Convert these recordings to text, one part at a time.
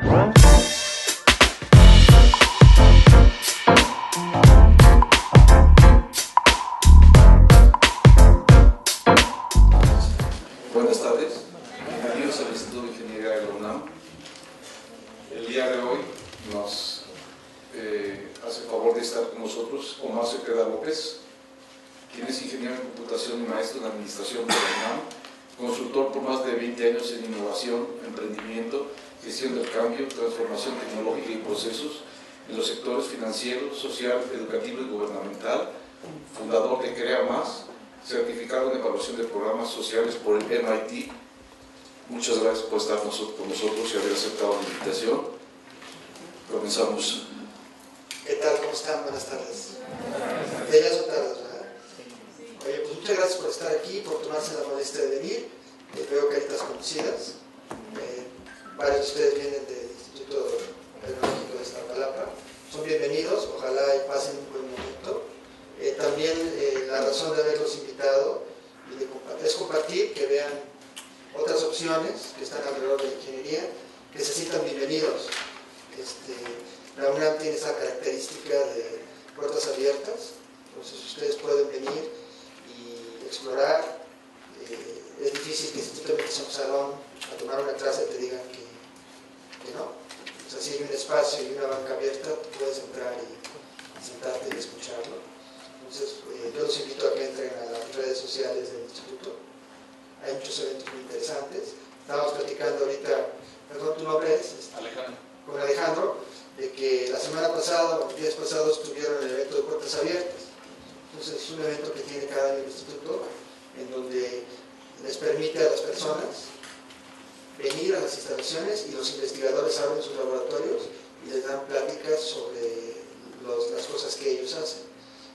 Buenas tardes, bienvenidos al Instituto de Ingeniería de la UNAM. El día de hoy nos hace el favor de estar con nosotros Omar Cepeda López, quien es ingeniero en computación y maestro en administración de la UNAM, consultor por más de 20 años en innovación, emprendimiento, gestión del cambio, transformación tecnológica y procesos en los sectores financiero, social, educativo y gubernamental, fundador de Crea Más, certificado en evaluación de programas sociales por el MIT. Muchas gracias por estar con nosotros y haber aceptado la invitación. Comenzamos. ¿Qué tal? ¿Cómo están? Buenas tardes. Ya son tardes, ¿verdad? Oye, pues muchas gracias por estar aquí, por tomarse la molestia de venir. Veo caritas conocidas. Varios de ustedes vienen del Instituto Tecnológico de Iztapalapa. Son bienvenidos, ojalá y pasen un buen momento. También la razón de haberlos invitado es compartir, que vean otras opciones que están alrededor de la ingeniería, que se sientan bienvenidos. La UNAM tiene esa característica de puertas abiertas, entonces ustedes pueden venir y explorar. Es difícil que si tú te metes a un salón a tomar una clase te digan que no. O sea, si hay un espacio y una banca abierta, tú puedes entrar y sentarte y escucharlo. Entonces, yo los invito a que entren a las redes sociales del instituto. Hay muchos eventos muy interesantes. Estábamos platicando ahorita, perdón, ¿tu nombre es? Alejandro. Con Alejandro, de que la semana pasada o los días pasados tuvieron el evento de puertas abiertas. Entonces, es un evento que tiene cada año el instituto, en donde les permite a las personas venir a las instalaciones y los investigadores abren sus laboratorios y les dan pláticas sobre las cosas que ellos hacen.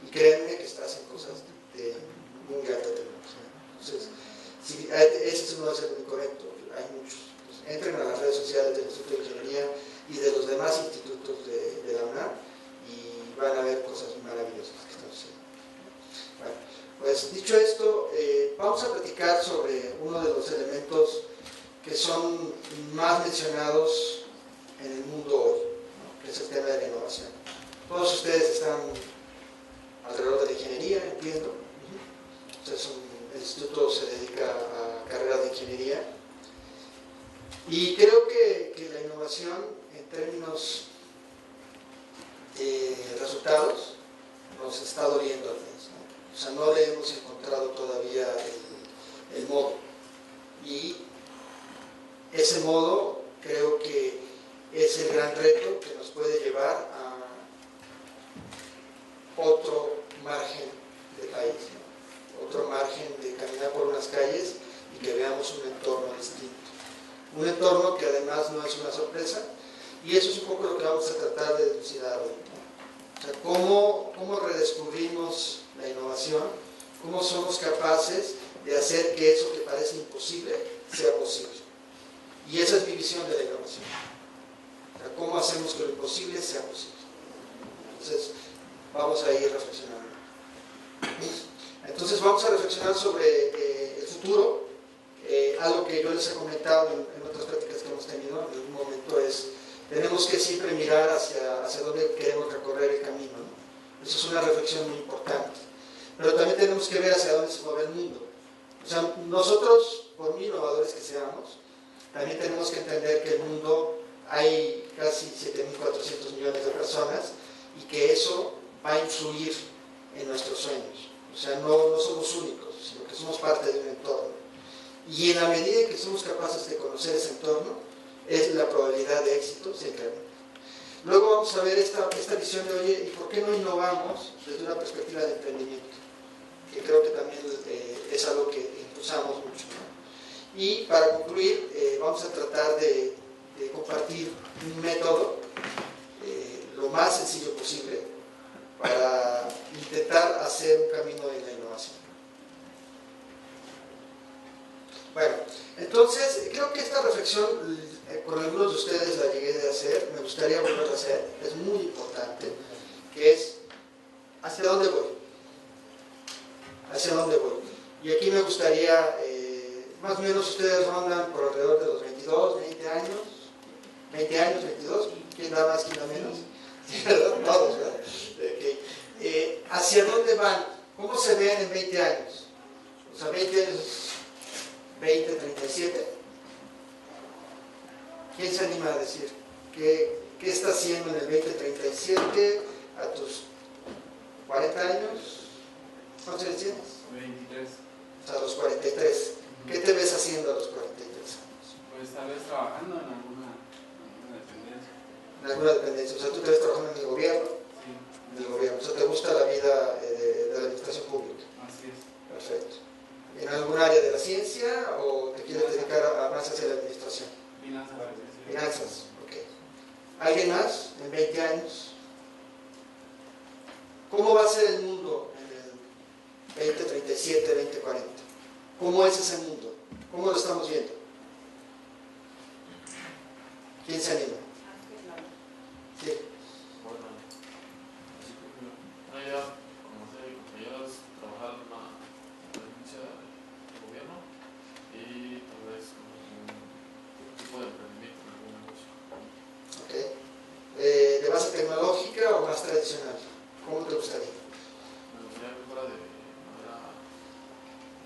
Y créanme que hacen cosas de muy alta tecnología. Entonces, ese no es el único evento, hay muchos. Entonces, entren a las redes sociales del Instituto de Ingeniería y de los demás institutos de la UNAM y van a ver cosas maravillosas que están sucediendo. Bueno, pues dicho esto, vamos a platicar sobre uno de los elementos que son más mencionados en el mundo hoy, ¿no? Que es el tema de la innovación. Todos ustedes están alrededor de la ingeniería, entiendo. Entonces, el instituto se dedica a carreras de ingeniería. Y creo que la innovación, en términos de resultados, nos está doliendo al menos, ¿no? O sea, no le hemos encontrado todavía el modo. Y ese modo creo que es el gran reto que nos puede llevar a otro margen de país, ¿no? Otro margen de caminar por unas calles y que veamos un entorno distinto. Un entorno que además no es una sorpresa, y eso es un poco lo que vamos a tratar de dilucidar hoy, ¿no? O sea, ¿cómo redescubrimos la innovación? ¿Cómo somos capaces de hacer que eso que parece imposible sea posible? Y esa es mi visión de la innovación. O sea, ¿cómo hacemos que lo imposible sea posible? Entonces, vamos a ir reflexionando. Entonces vamos a reflexionar sobre el futuro. Algo que yo les he comentado en otras prácticas que hemos tenido en algún momento es, tenemos que siempre mirar hacia dónde queremos recorrer el camino, ¿no? Eso es una reflexión muy importante. Pero también tenemos que ver hacia dónde se mueve el mundo. O sea, nosotros, por muy innovadores que seamos, también tenemos que entender que el mundo hay casi 7.400 millones de personas y que eso va a influir en nuestros sueños. O sea, no somos únicos, sino que somos parte de un entorno. Y en la medida en que somos capaces de conocer ese entorno, es la probabilidad de éxito se incrementa. Luego vamos a ver esta visión de, oye, ¿y por qué no innovamos desde una perspectiva de emprendimiento? Que creo que también es algo que impulsamos mucho, ¿no? Y para concluir, vamos a tratar de compartir un método lo más sencillo posible para intentar hacer un camino de la innovación. Bueno, entonces creo que esta reflexión con algunos de ustedes la llegué a hacer, me gustaría volver a hacer, es muy importante, que es ¿hacia dónde voy? ¿Hacia dónde voy? Y aquí me gustaría, más o menos ustedes rondan por alrededor de los 22, 20 años, 20 20 años, 22, ¿quién da más, quién da menos? ¿Verdad? Todos, ¿verdad? Okay. ¿Hacia dónde van? ¿Cómo se ven en 20 años? O sea, 20 años, 20, 37. ¿Quién se anima a decir? ¿Qué está haciendo en el 2037 a tus 40 años? ¿Cuántos años tienes? 23. O sea, a los 43. ¿Qué te ves haciendo a los 43 años? Pues tal vez trabajando en alguna dependencia. En alguna dependencia. O sea, tú te ves trabajando en el gobierno. Sí. En el gobierno. O sea, ¿te gusta la vida de la administración pública? Así es. Perfecto. ¿En algún área de la ciencia o te quieres dedicar más hacia la administración? Finanzas. Finanzas, ok. ¿Alguien más en 20 años? ¿Cómo va a ser el mundo en el 2037, 2040? ¿Cómo es ese mundo? ¿Cómo lo estamos viendo? ¿Quién se anima? Sí. Bueno, ya, como sé, compañeros, trabajar en una dependencia del gobierno y tal vez como un tipo de emprendimiento en algún negocio. Ok. ¿De base tecnológica o más tradicional? ¿Cómo te gustaría? Me gustaría que fuera de manera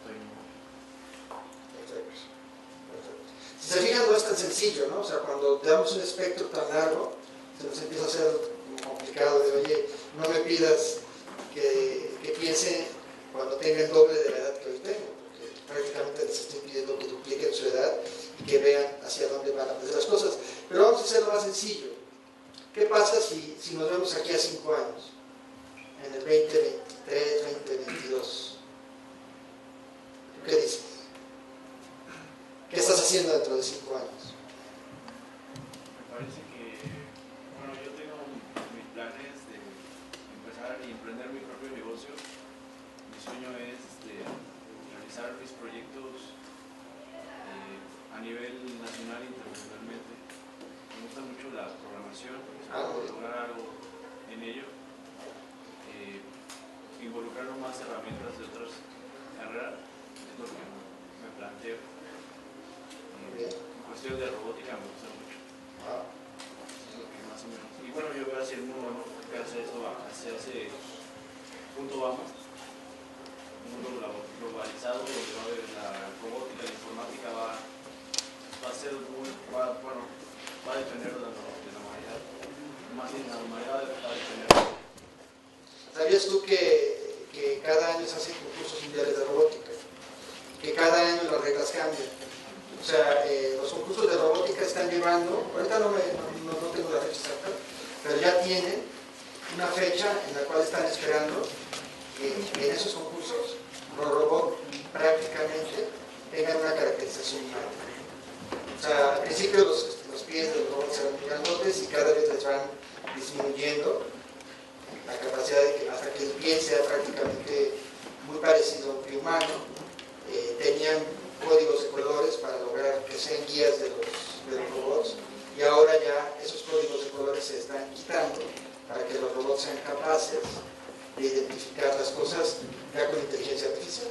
tecnológica. Perfecto. Perfecto. Si se fijan, no es tan sencillo, ¿no? O sea, cuando te damos un espectro tan largo, se nos empieza a hacer complicado de, oye, no me pidas que piense cuando tenga el doble de la edad que hoy tengo, porque prácticamente les estoy pidiendo que dupliquen su edad y que vean hacia dónde van a aprender las cosas. Pero vamos a hacerlo más sencillo. ¿Qué pasa si nos vemos aquí a 5 años? En el 2023, 2022. ¿Qué dices? ¿Qué estás haciendo dentro de 5 años? Me parece que, bueno, yo tengo mis planes de empezar y emprender mi propio negocio. Mi sueño es realizar mis proyectos a nivel nacional e internacionalmente. Me gusta mucho la programación, espero lograr algo en ello. Involucrar más herramientas de otras carreras es lo que me planteo. En cuestión de robótica me gusta mucho. Es lo que más o menos. Y bueno, yo veo hacia el mundo, ¿no? Que hace eso, hacia ese punto vamos. Un mundo globalizado donde va a haber la robótica, la informática va a ser muy, va a depender de la humanidad. Más bien la humanidad va a depender. ¿Sabías tú que cada año se hacen concursos mundiales de robótica? Que cada año las reglas cambian. O sea, los concursos de robótica están llevando, ahorita no tengo la fecha exacta, pero ya tienen una fecha en la cual están esperando que en esos concursos los robots prácticamente tengan una caracterización humana. O sea, al principio los pies de los robots eran muy grandotes y cada vez les van disminuyendo la capacidad de que hasta que el pie sea prácticamente muy parecido a un pie humano. Tenían códigos de colores para lograr que sean guías de los robots, y ahora ya esos códigos de colores se están quitando para que los robots sean capaces de identificar las cosas ya con inteligencia artificial.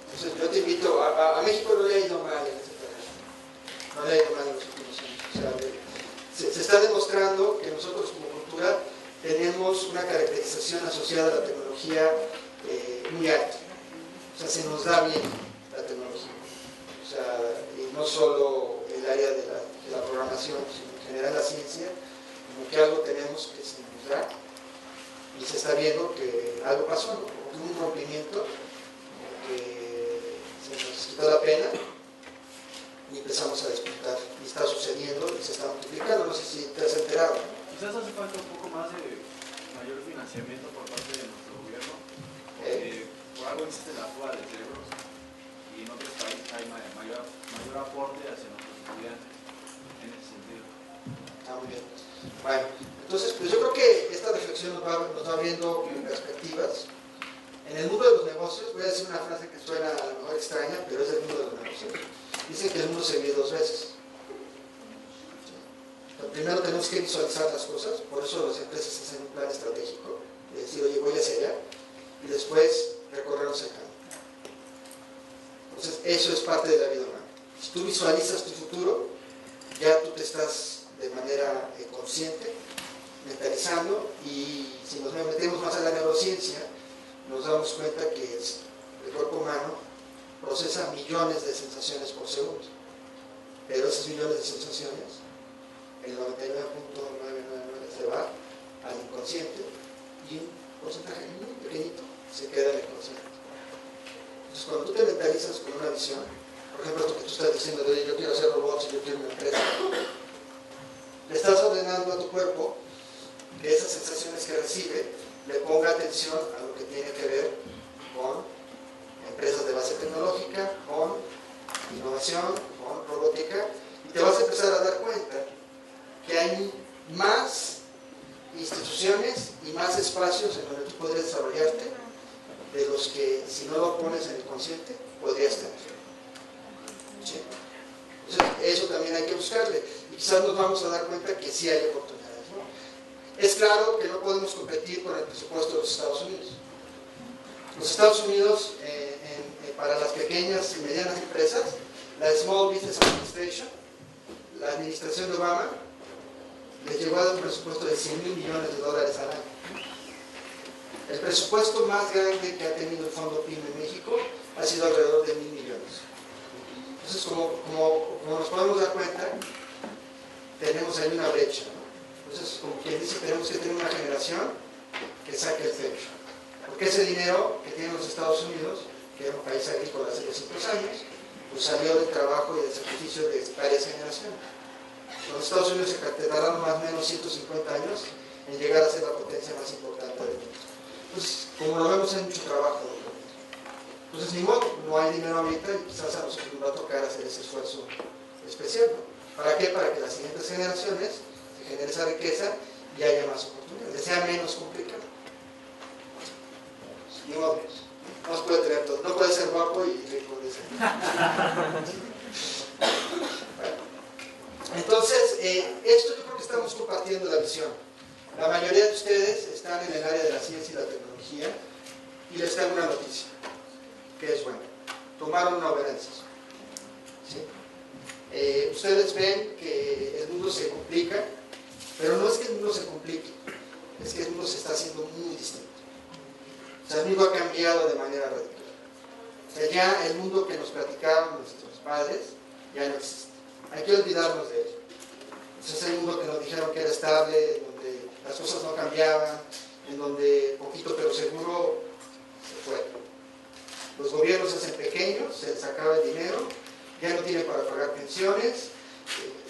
Entonces yo te invito, a México no le ha ido mal en este terreno, no le ha ido mal en los últimos años. O sea, se está demostrando que nosotros como cultura tenemos una caracterización asociada a la tecnología muy alta. O sea, se nos da bien la tecnología. O sea, y no solo el área de la programación, sino en general la ciencia, como que algo tenemos que se nos da, y se está viendo que algo pasó, ¿no? Hubo un rompimiento, que se nos quitó la pena y empezamos a despuntar, y está sucediendo y se está multiplicando. No sé si te has enterado, ¿no? Quizás hace falta un poco más de mayor financiamiento por parte de nuestro gobierno, porque por algo existe la fuga de cerebros y en otros países hay mayor aporte hacia nuestros estudiantes en ese sentido. Está muy bien. Bueno, entonces pues yo creo que esta reflexión nos va abriendo perspectivas. En el mundo de los negocios, voy a decir una frase que suena a lo mejor extraña, pero es el mundo de los negocios. Dicen que el mundo se vive 2 veces. Primero tenemos que visualizar las cosas, por eso las empresas hacen un plan estratégico, de decir, oye, voy hacia allá, y después recorremos el camino. Entonces, eso es parte de la vida humana. Si tú visualizas tu futuro, ya tú te estás de manera consciente, mentalizando, y si nos metemos más a la neurociencia, nos damos cuenta que el cuerpo humano procesa millones de sensaciones por segundo, pero esas millones de sensaciones, el 99.999 se va al inconsciente y un porcentaje muy pequeñito se queda en el consciente. Entonces, cuando tú te mentalizas con una visión, por ejemplo, esto que tú estás diciendo de yo quiero hacer robots y yo quiero una empresa, le estás ordenando a tu cuerpo que esas sensaciones que recibe le ponga atención a lo que tiene que ver con empresas de base tecnológica, con innovación, con robótica, y te vas a empezar a dar cuenta que hay más instituciones y más espacios en donde tú podrías desarrollarte de los que, si no lo pones en el consciente, podrías tener. ¿Sí? Entonces, eso también hay que buscarle, y quizás nos vamos a dar cuenta que sí hay oportunidades, ¿no? Es claro que no podemos competir con el presupuesto de los Estados Unidos. Los Estados Unidos, para las pequeñas y medianas empresas, la Small Business Administration, la administración de Obama, les llegó a dar un presupuesto de $100,000 millones al año. El presupuesto más grande que ha tenido el Fondo PYME en México ha sido alrededor de $1,000 millones. Entonces, como nos podemos dar cuenta, tenemos ahí una brecha, ¿no? Entonces, como quien dice, tenemos que tener una generación que saque el pecho. Porque ese dinero que tienen los Estados Unidos, que era un país agrícola hace 200 años, pues salió del trabajo y del sacrificio de varias generaciones. Los Estados Unidos se tardaron más o menos 150 años en llegar a ser la potencia más importante del mundo. Entonces, como lo vemos, hay mucho trabajo. Entonces, ni modo, no hay dinero ahorita y quizás a nosotros nos va a tocar hacer ese esfuerzo especial, ¿no? ¿Para qué? Para que las siguientes generaciones se genere esa riqueza y haya más oportunidades, sea menos complicado. Ni modo, no se puede tener todo, no puede ser guapo y rico. Entonces, esto yo creo que estamos compartiendo la visión. La mayoría de ustedes están en el área de la ciencia y la tecnología, y les tengo una noticia, que es buena. Tomaron una buena decisión. ¿Sí? Ustedes ven que el mundo se complica, pero no es que el mundo se complique, es que el mundo se está haciendo muy distinto. O sea, el mundo ha cambiado de manera radical. O sea, ya el mundo que nos platicaban nuestros padres ya no existe. Hay que olvidarnos de él. Ese es el mundo que nos dijeron que era estable, donde las cosas no cambiaban, en donde poquito pero seguro se fue. Los gobiernos se hacen pequeños, se les acaba el dinero, ya no tienen para pagar pensiones.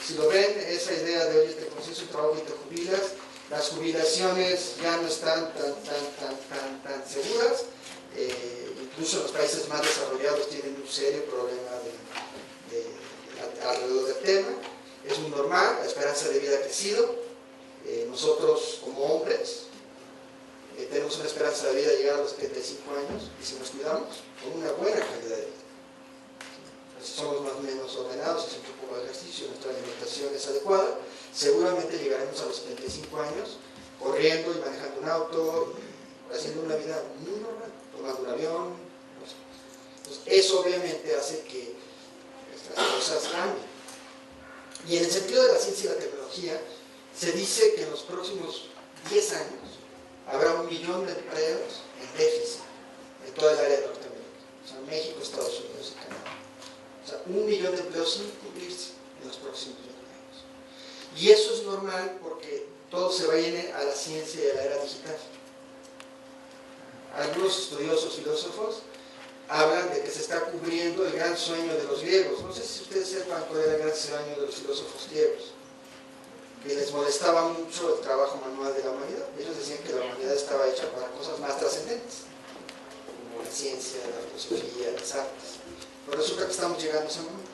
Si lo ven, esa idea de oye, te consigues un trabajo y te jubilas, las jubilaciones ya no están tan seguras. Incluso los países más desarrollados tienen un serio problema alrededor del tema. Es muy normal, la esperanza de vida ha crecido. Nosotros como hombres tenemos una esperanza de vida de llegar a los 75 años, y si nos cuidamos, con una buena calidad de vida. Si somos más o menos ordenados, hacemos un poco de ejercicio, nuestra alimentación es adecuada, seguramente llegaremos a los 75 años corriendo y manejando un auto, haciendo una vida muy normal, tomando un avión. No sé. Entonces, eso obviamente hace que las cosas cambien. Y en el sentido de la ciencia y la tecnología, se dice que en los próximos 10 años habrá 1 millón de empleos en déficit en toda el área de Norteamérica. O sea, México, Estados Unidos y Canadá. O sea, 1 millón de empleos sin cubrirse en los próximos 20 años. Y eso es normal porque todo se va a ir a la ciencia y a la era digital. Algunos estudiosos filósofos hablan de que se está cubriendo el gran sueño de los griegos. No sé si ustedes sepan cuál era el gran sueño de los filósofos griegos, que les molestaba mucho el trabajo manual de la humanidad. Ellos decían que la humanidad estaba hecha para cosas más trascendentes, como la ciencia, la filosofía, las artes. Pero resulta que estamos llegando a ese momento.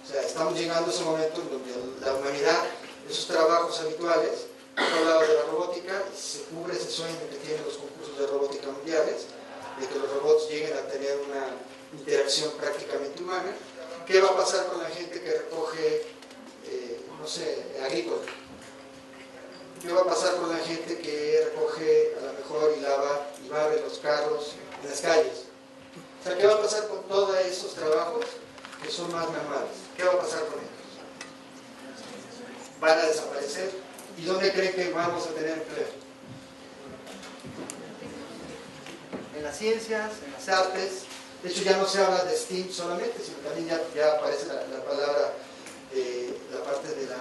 O sea, estamos llegando a ese momento en donde la humanidad, esos trabajos habituales, hemos hablado de la robótica, y se cubre ese sueño que tienen los concursos de robótica mundiales, de que los robots lleguen a tener una interacción prácticamente humana. ¿Qué va a pasar con la gente que recoge, no sé, agrícola? ¿Qué va a pasar con la gente que recoge, a lo mejor, y lava y barre los carros en las calles? O sea, ¿qué va a pasar con todos esos trabajos que son más manuales? ¿Qué va a pasar con ellos? ¿Van a desaparecer? ¿Y dónde creen que vamos a tener empleo? En las ciencias, en las artes. De hecho, ya no se habla de STEAM solamente, sino también ya aparece la palabra, la parte de la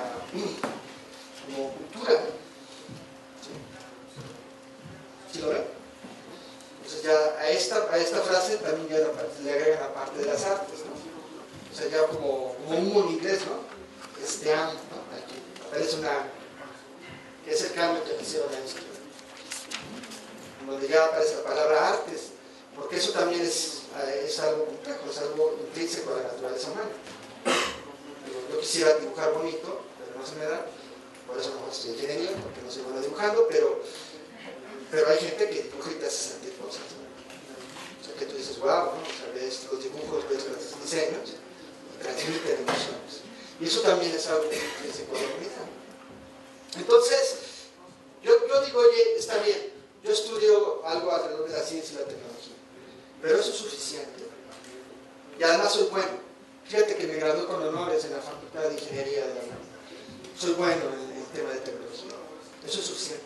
como cultura. ¿Sí lo ven? Entonces ya a esta frase también ya le agregan la parte de las artes, ¿no? O sea, ya como humo en inglés, ¿no? STEAM, ¿no? Aquí aparece que es el cambio que hicieron a esto, donde ya aparece la palabra artes, porque eso también es algo complejo, es algo intrínseco a la naturaleza humana. Yo quisiera dibujar bonito, pero no se me da, por eso no estoy ingeniería, porque no soy bueno dibujando, pero hay gente que dibuja y te hace sentir cosas, ¿no? O sea, que tú dices, wow, ¿no? O sea, ves los dibujos, ves los diseños, y transmiten emociones. Y eso también es algo que se puede utilizar. Entonces, yo digo, oye, está bien, yo estudio algo alrededor de la ciencia y la tecnología, pero eso es suficiente. Y además soy bueno. Fíjate que me gradué con honores en la Facultad de Ingeniería de la UNAM. Soy bueno en el tema de tecnología. Eso es suficiente.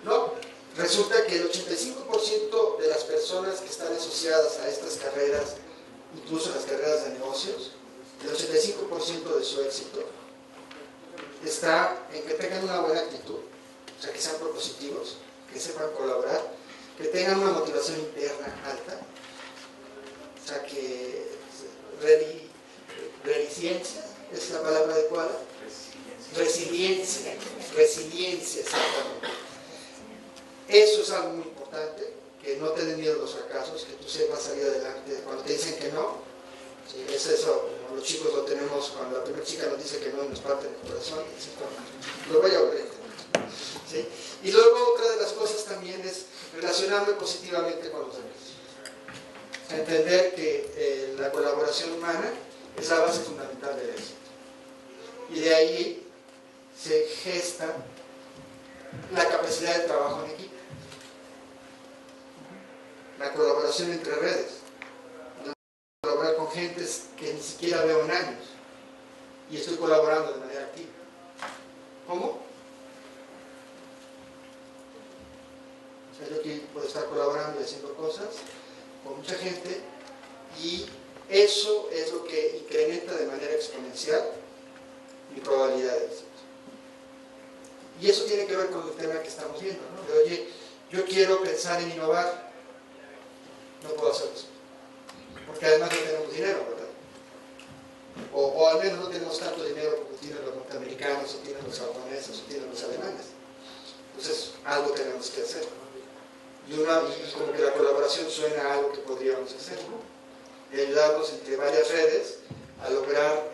No, resulta que el 85% de las personas que están asociadas a estas carreras, incluso las carreras de negocios, el 85% de su éxito está en que tengan una buena actitud, o sea, que sean propositivos, que sepan colaborar, que tengan una motivación interna alta, o sea, que resiliencia es la palabra adecuada. Resiliencia, exactamente. Eso es algo muy importante, que no te den miedo los fracasos, que tú sepas salir adelante cuando te dicen que no. Sí, es eso, los chicos lo tenemos, cuando la primera chica nos dice que no y nos parte el corazón, lo voy a volver a entender. ¿Sí? Y luego otra de las cosas también es relacionarme positivamente con los demás. Entender que la colaboración humana es la base fundamental del éxito. Y de ahí se gesta la capacidad de trabajo en equipo. La colaboración entre redes. Colaborar con gentes que ni siquiera veo en años. Y estoy colaborando de manera activa. ¿Cómo? O sea, yo aquí puedo estar colaborando y haciendo cosas con mucha gente, y eso es lo que incrementa de manera exponencial mi probabilidad de éxito. Y eso tiene que ver con el tema que estamos viendo, ¿no? De, oye, yo quiero pensar en innovar, no puedo hacer eso, porque además no tenemos dinero, ¿verdad? O al menos no tenemos tanto dinero como tienen los norteamericanos, o tienen los japoneses, o tienen los alemanes. Entonces, algo tenemos que hacer, ¿no? Y como que la colaboración suena a algo que podríamos hacer, ¿no? De ayudarnos entre varias redes a lograr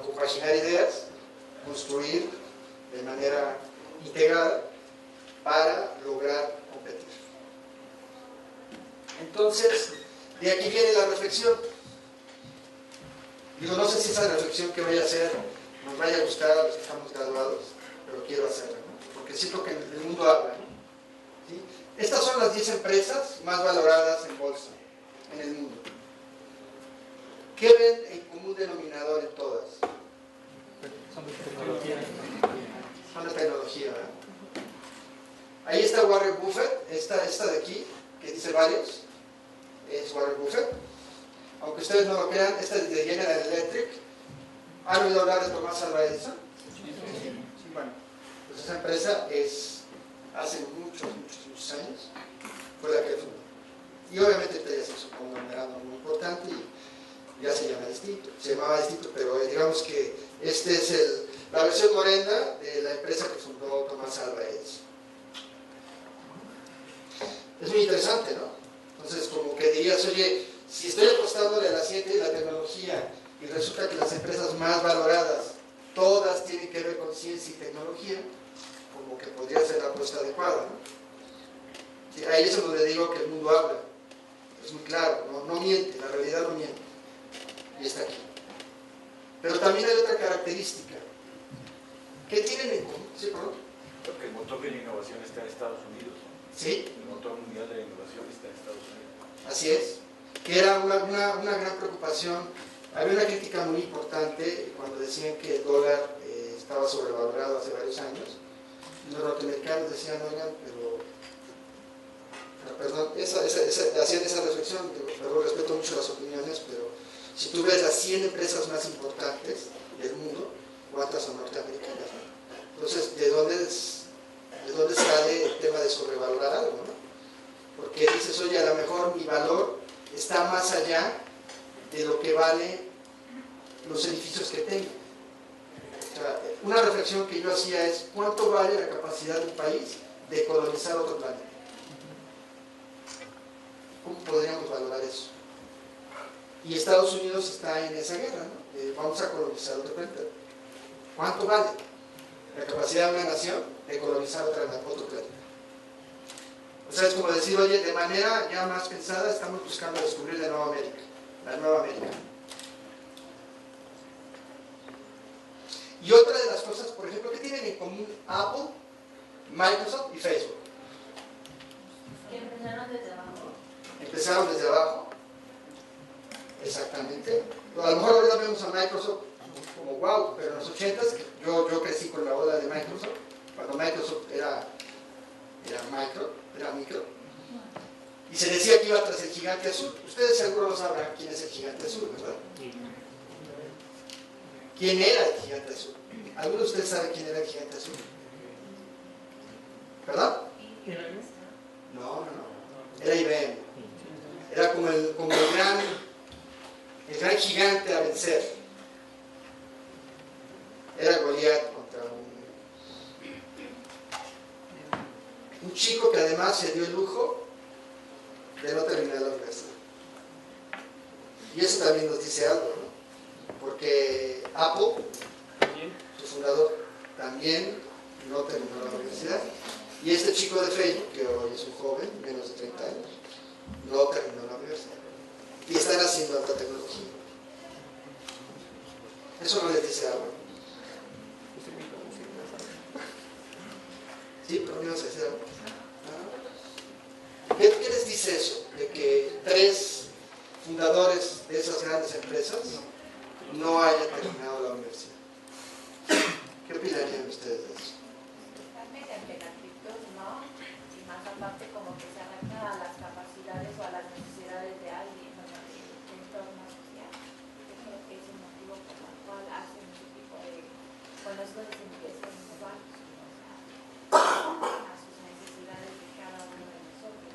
compaginar ideas, construir de manera integrada para lograr competir. Entonces, de aquí viene la reflexión. Digo, no sé si esa reflexión que voy a hacer nos vaya a gustar a los que estamos graduados, pero quiero hacerla, ¿no? Porque siento que el mundo habla, ¿no? ¿Sí? Estas son las 10 empresas más valoradas en bolsa en el mundo. ¿Qué ven en común denominador en todas? Son de tecnología. Son de tecnología, ¿verdad? Ahí está Warren Buffett, esta de aquí, que dice varios, es Warren Buffett. Aunque ustedes no lo crean, esta es de General Electric. ¿Han oído hablar de Tomás Alva Edison? Sí. Bueno, pues esa empresa hace muchos años fue la que fundó. Y obviamente ya se hizo un conglomerado muy importante y ya se llama distinto. Se llamaba distinto, pero digamos que esta es la versión morena de la empresa que fundó Tomás Alva Edison. Es muy interesante, ¿no? Entonces, como que dirías, oye, si estoy apostándole a la ciencia y la tecnología y resulta que las empresas más valoradas todas tienen que ver con ciencia y tecnología, como que podría ser la apuesta adecuada, ¿no? Sí, ahí es donde digo que el mundo habla, es muy claro, no miente, la realidad no miente, y está aquí. Pero también hay otra característica. ¿Qué tienen en común? ¿Sí, perdón? Creo que el motor de la innovación está en Estados Unidos, ¿no? Sí. El motor mundial de la innovación está en Estados Unidos. Así es, que era una gran preocupación. Había una crítica muy importante cuando decían que el dólar estaba sobrevalorado hace varios años. Y los norteamericanos decían, oigan, perdón, hacían esa reflexión, pero respeto mucho las opiniones, pero si tú ves las 100 empresas más importantes del mundo, ¿cuántas son norteamericanas? ¿No? Entonces, ¿de dónde sale el tema de sobrevalorar algo? ¿No? Porque dices, oye, a lo mejor mi valor está más allá de lo que vale los edificios que tengo. O sea, una reflexión que yo hacía es, ¿cuánto vale la capacidad de un país de colonizar otro planeta? ¿Cómo podríamos valorar eso? Y Estados Unidos está en esa guerra, ¿no? Vamos a colonizar otro planeta. ¿Cuánto vale la capacidad de una nación de colonizar otro planeta? O sea, es como decir, oye, de manera ya más pensada estamos buscando descubrir la Nueva América. La Nueva América. Y otra de las cosas, por ejemplo, ¿qué tienen en común Apple, Microsoft y Facebook? Que empezaron desde abajo. Empezaron desde abajo. Exactamente. A lo mejor ahora vemos a Microsoft como wow, pero en los 80s yo crecí con la ola de Microsoft, cuando Microsoft era micro. Y se decía que iba tras el gigante azul. Ustedes seguro no sabrán quién es el gigante azul, ¿verdad? ¿Quién era el gigante azul? ¿Alguno de ustedes sabe quién era el gigante azul? ¿Verdad? No. Era IBM. Era como el gran gigante a vencer. Era Goliat contra un chico que además se dio el lujo de no terminar la universidad. Y eso también nos dice algo, ¿no? Porque Apple, su fundador, también no terminó la universidad. Y este chico de Facebook, que hoy es un joven, menos de 30 años, no terminó la universidad. Y están haciendo alta tecnología. Eso no les dice algo. ¿Sí? ¿Pero me ibas a decir algo? ¿Qué les dice eso? De que 3 fundadores de esas grandes empresas no hayan terminado la universidad. ¿Qué opinarían ustedes de eso? ¿No? Y más aparte como que se adapta a las capacidades o a las necesidades de alguien, ¿no? De entorno social. Yo creo que es el motivo por el cual hacen ese tipo de, cuando esto les empieza a innovar, a sus necesidades de cada uno de nosotros.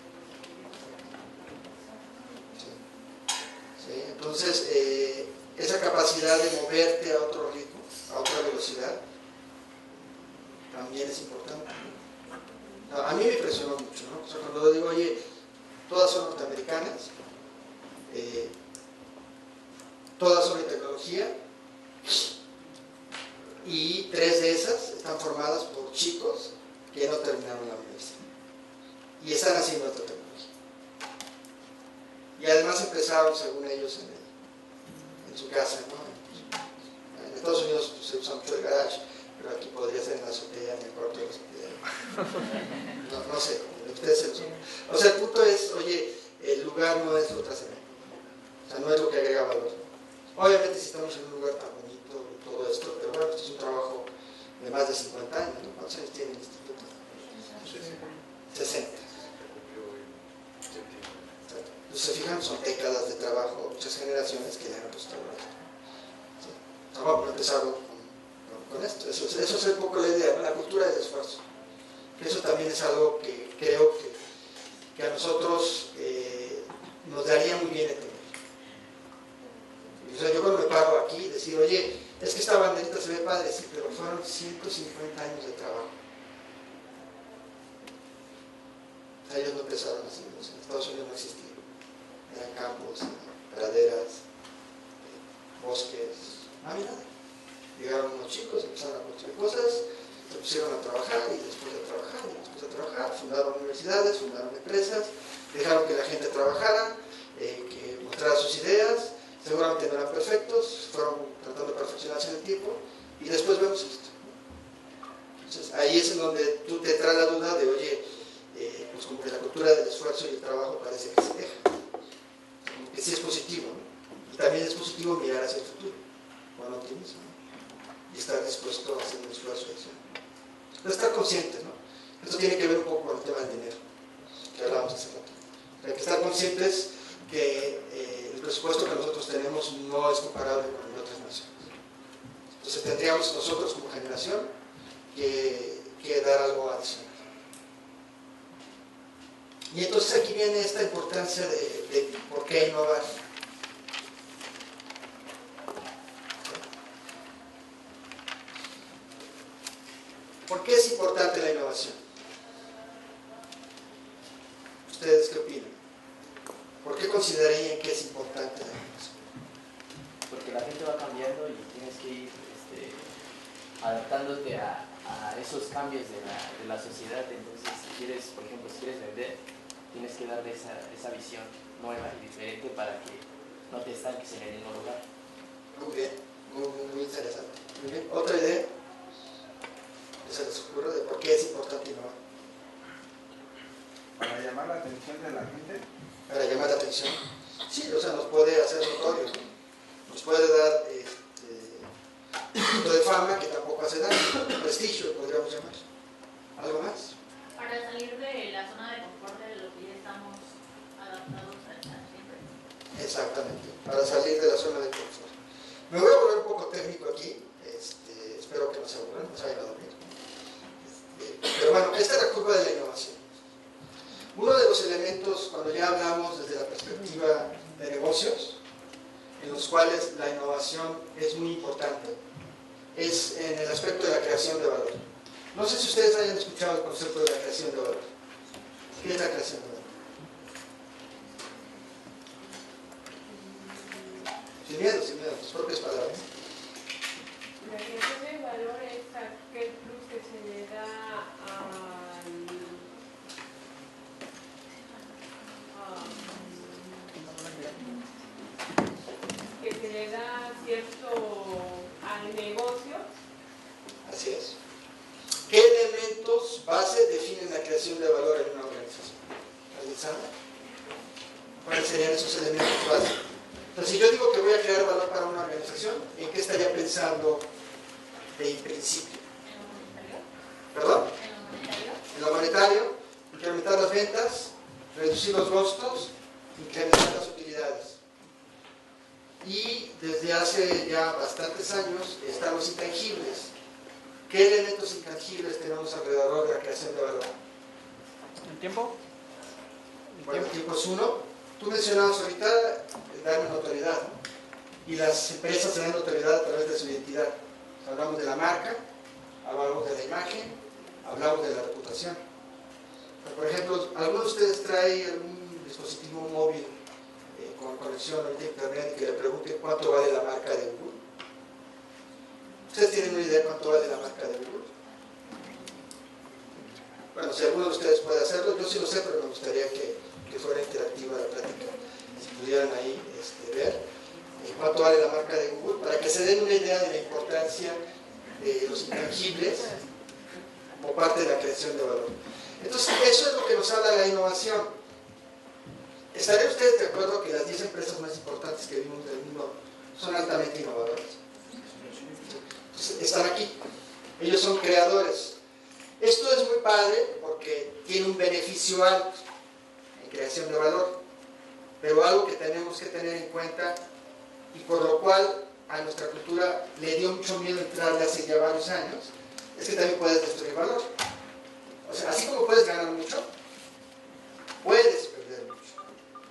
Sí, entonces, esa capacidad de moverte a otro ritmo, a otra velocidad, también es importante. A mí me impresionó mucho, ¿no? O sea, cuando digo, oye, todas son norteamericanas, todas son de tecnología, y 3 de esas están formadas por chicos que no terminaron la universidad y están haciendo otra tecnología. Y además empezaron, según ellos, en su casa, ¿no? En Estados Unidos pues, se usa mucho el garage, pero aquí podría ser en la azotea, en el cuarto de la azotea. No sé, ustedes se usan. O sea, el punto es, oye, el lugar no es lo trascendente. O sea, no es lo que agrega valor. Obviamente si estamos en un lugar tan bonito y todo esto, pero bueno, esto es un trabajo de más de 50 años, ¿no? ¿Cuántos años tiene el instituto? 60. Entonces, se fijan, son décadas de trabajo, muchas generaciones que le han apostado a esto. ¿Sí? Vamos a empezar con esto. Eso es un poco la idea, ¿no? La cultura del esfuerzo. Eso también es algo que creo que a nosotros nos daría muy bien entender. O sea, yo cuando me paro aquí y decir, oye, es que esta banderita se ve padre, sí, pero fueron 150 años de trabajo. O sea, ellos no empezaron así, en Estados Unidos no existían. Eran campos, praderas, bosques, no había nada. Llegaron unos chicos, empezaron a construir cosas, se pusieron a trabajar y después de trabajar, fundaron universidades, fundaron empresas, dejaron que la gente trabajara, que mostrara sus ideas, seguramente no eran perfectos, fueron tratando de perfeccionarse en el tiempo y después vemos esto. Entonces ahí es en donde tú te traes la duda de, oye, pues como que la cultura del esfuerzo y el trabajo parece que se deja. Como que sí es positivo, ¿no? Y también es positivo mirar hacia el futuro, con optimismo. y estar dispuesto a hacer un esfuerzo adicional. Pero estar conscientes, ¿no? Esto tiene que ver un poco con el tema del dinero, que hablábamos hace rato. O sea, que estar conscientes que el presupuesto que nosotros tenemos no es comparable con el de otras naciones. Entonces tendríamos nosotros como generación que dar algo adicional. Y entonces aquí viene esta importancia de por qué innovar. ¿Por qué es importante la innovación? ¿Ustedes qué opinan? ¿Por qué considerarían que es importante la innovación? Porque la gente va cambiando y tienes que ir adaptándote a esos cambios de la sociedad. Entonces, si quieres, por ejemplo, si quieres vender, tienes que darle esa visión nueva y diferente para que no te estanques en el mismo lugar. Muy bien, muy interesante. Muy bien. ¿Otra idea? ¿Se les ocurre de por qué es importante innovar? Para llamar la atención de la gente. Para llamar la atención. Sí, o sea, nos puede hacer notorios, ¿no? Nos puede dar un punto de fama que tampoco hace daño, prestigio, podríamos llamar. ¿Algo más? Para salir de la zona de confort de lo que ya estamos adaptados a siempre. Exactamente, para salir de la zona de confort. Me voy a volver un poco técnico aquí, espero que no se aburran, no se vayan a dormir. Pero bueno, esta es la curva de la innovación. Uno de los elementos, cuando ya hablamos desde la perspectiva de negocios, en los cuales la innovación es muy importante, es en el aspecto de la creación de valor. No sé si ustedes hayan escuchado el concepto de la creación de valor. ¿Qué es la creación de valor? Sin miedo, tus propias palabras. La creación de valor es aquel plus que se le da al negocio. Así es. ¿Qué elementos base definen la creación de valor en una organización? ¿Alguien sabe? ¿Cuáles serían esos elementos base? Entonces, si yo digo que voy a crear valor para una organización, ¿en qué estaría pensando de principio? ¿Perdón? En lo monetario, incrementar las ventas, reducir los costos, incrementar las utilidades. Y desde hace ya bastantes años están los intangibles. ¿Qué elementos intangibles tenemos alrededor de la creación de valor? ¿El tiempo? Bueno, el tiempo es uno. Tú mencionabas ahorita dar notoriedad, ¿no? Y las empresas se dan notoriedad a través de su identidad. Hablamos de la marca, hablamos de la imagen, hablamos de la reputación. Por ejemplo, ¿alguno de ustedes trae algún dispositivo móvil con conexión a internet que le pregunte cuánto vale la marca de Google? ¿Ustedes tienen una idea de cuánto vale la marca de Google? Bueno, si alguno de ustedes puede hacerlo, yo sí lo sé, pero me gustaría que fuera interactiva la plática. Si pudieran ahí ver cuánto vale la marca de Google, para que se den una idea de la importancia de los intangibles como parte de la creación de valor. Entonces, eso es lo que nos habla de la innovación. ¿Estarían ustedes de acuerdo que las 10 empresas más importantes que vimos del mundo son altamente innovadoras? Entonces, están aquí. Ellos son creadores. Esto es muy padre porque tiene un beneficio alto en creación de valor, pero algo que tenemos que tener en cuenta y por lo cual a nuestra cultura le dio mucho miedo entrarle hace ya varios años, es que también puedes destruir valor. O sea, así como puedes ganar mucho, puedes perder mucho.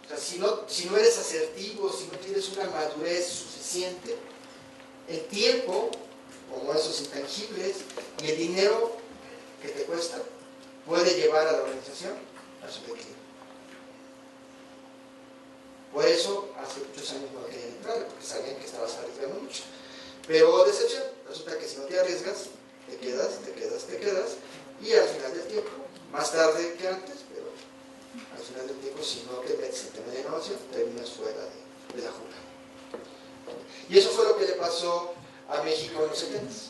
O sea, si no eres asertivo, si no tienes una madurez suficiente, el tiempo, como esos intangibles, y el dinero que te cuesta, puede llevar a la organización a su declive. Por eso, hace muchos años no querían entrar, porque sabían que estabas arriesgando mucho. Pero decepción, resulta que si no te arriesgas, te quedas, y al final del tiempo, más tarde que antes, pero al final del tiempo, si no te metes en tema de innovación, terminas fuera de la jungla. Y eso fue lo que le pasó a México en los 70s.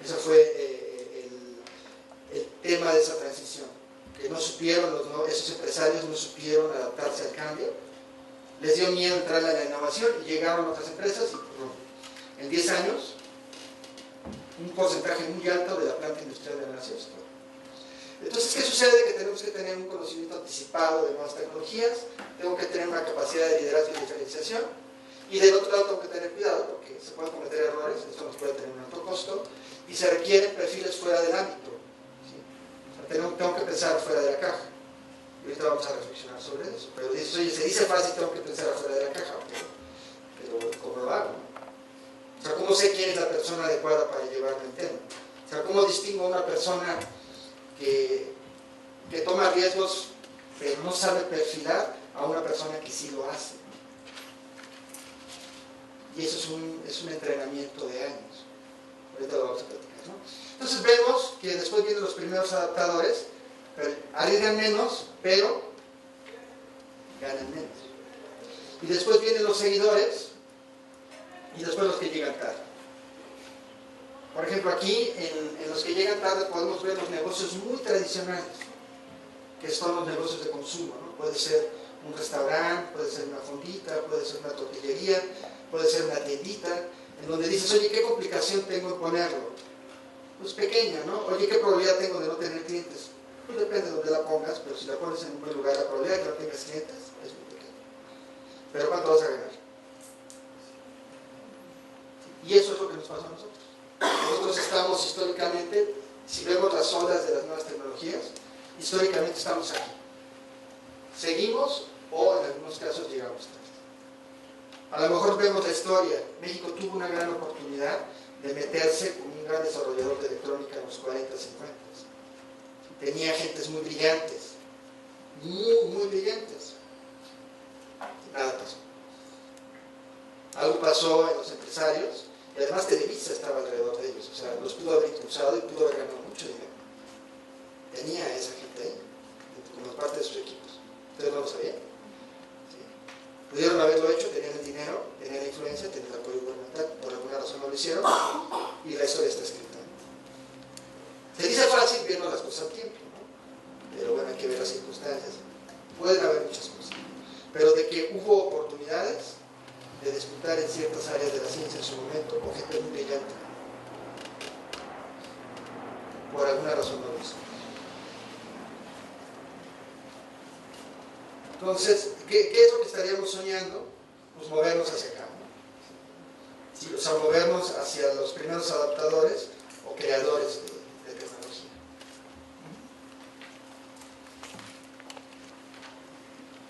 Ese fue el tema de esa transición, que no supieron, esos empresarios no supieron adaptarse al cambio, les dio miedo entrar a la innovación y llegaron otras empresas y en 10 años, un porcentaje muy alto de la planta industrial de la nación. Entonces, ¿qué sucede? Que tenemos que tener un conocimiento anticipado de nuevas tecnologías, tengo que tener una capacidad de liderazgo y diferenciación, y del otro lado tengo que tener cuidado porque se pueden cometer errores, esto nos puede tener un alto costo, y se requieren perfiles fuera del ámbito. ¿Sí? O sea, tengo que pensar fuera de la caja. Y ahorita vamos a reflexionar sobre eso. Pero dices, oye, se dice fácil, tengo que pensar afuera de la caja, pero ¿cómo lo hago? O sea, ¿cómo sé quién es la persona adecuada para llevarme el tema? O sea, ¿cómo distingo a una persona que toma riesgos pero no sabe perfilar a una persona que sí lo hace? Y eso es un entrenamiento de años. Ahorita lo vamos a platicar, ¿no? Entonces vemos que después vienen los primeros adaptadores, arriesgan menos, pero ganan menos. Y después vienen los seguidores, y después los que llegan tarde. Por ejemplo, aquí en los que llegan tarde podemos ver los negocios muy tradicionales, que son los negocios de consumo, ¿no? Puede ser un restaurante, puede ser una fondita, puede ser una tortillería, puede ser una tiendita, en donde dices, oye, ¿qué complicación tengo en ponerlo? Pues pequeña, ¿no? Oye, ¿qué probabilidad tengo de no tener clientes? Pues depende de dónde la pongas, pero si la pones en un buen lugar, la probabilidad de que no tengas clientes es muy pequeña. Pero ¿cuánto vas a ganar? Y eso es lo que nos pasa a nosotros. Nosotros estamos históricamente, si vemos las olas de las nuevas tecnologías, históricamente estamos aquí. Seguimos o en algunos casos llegamos tarde. A lo mejor vemos la historia. México tuvo una gran oportunidad de meterse con un gran desarrollador de electrónica en los 40, 50. Tenía gentes muy brillantes, muy brillantes. Nada pasó. Algo pasó en los empresarios y además Televisa estaba alrededor de ellos. O sea, los pudo haber impulsado y pudo haber ganado mucho dinero. Tenía a esa gente ahí, como parte de sus equipos. Ustedes no lo sabían. ¿Sí? Pudieron haberlo hecho, tenían el dinero, tenían la influencia, tenían el apoyo gubernamental. Por alguna razón no lo hicieron y la historia está escrita. Se dice fácil viendo las cosas al tiempo, ¿no? Pero bueno, hay que ver las circunstancias. Pueden haber muchas cosas. Pero de que hubo oportunidades de disputar en ciertas áreas de la ciencia en su momento con gente muy brillante. Por alguna razón no lo hizo. Entonces, ¿qué es lo que estaríamos soñando? Pues movernos hacia acá, ¿no? Sí, o sea, movernos hacia los primeros adaptadores o creadores de tecnología.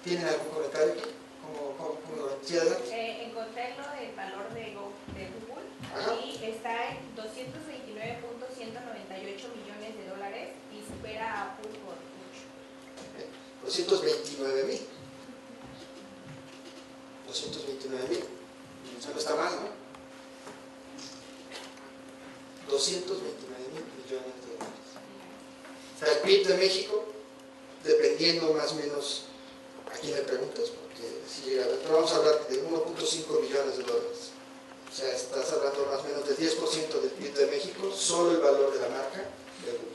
¿Tienen algún comentario aquí? ¿Cómo lo ven? ¿Sí, adelante? Encontré lo del valor de Google. Ajá. Y está en 229.198 millones de dólares y supera a Apple por mucho. 229,000. 229,000. Eso no está mal, ¿no? 229,000 millones de dólares. O sea, el PIB de México, dependiendo más o menos a quién le preguntas, porque si llega, pero vamos a hablar de 1.5 billones de dólares. O sea, estás hablando más o menos del 10% del PIB de México, solo el valor de la marca de Google.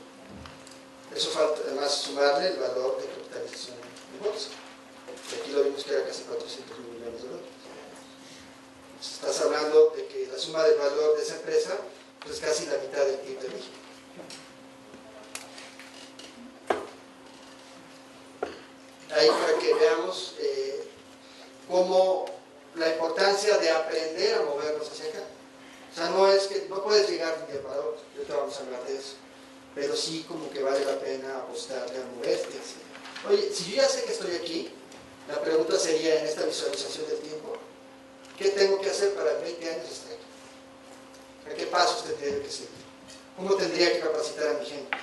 Eso falta además sumarle el valor de capitalización en bolsa. Aquí lo vimos que era casi 400 millones de dólares. Entonces, estás hablando de que la suma del valor de esa empresa pues, es casi la mitad del PIB de México. Ahí para que veamos cómo la importancia de aprender a movernos hacia acá. O sea, no es que no puedes llegar de un día para otro, yo te vamos a hablar de eso, pero sí como que vale la pena apostarle a moverte hacia. Oye, si yo ya sé que estoy aquí, la pregunta sería en esta visualización del tiempo, ¿qué tengo que hacer para en 20 años estar aquí? ¿Qué pasos tendría que seguir? ¿Cómo tendría que capacitar a mi gente?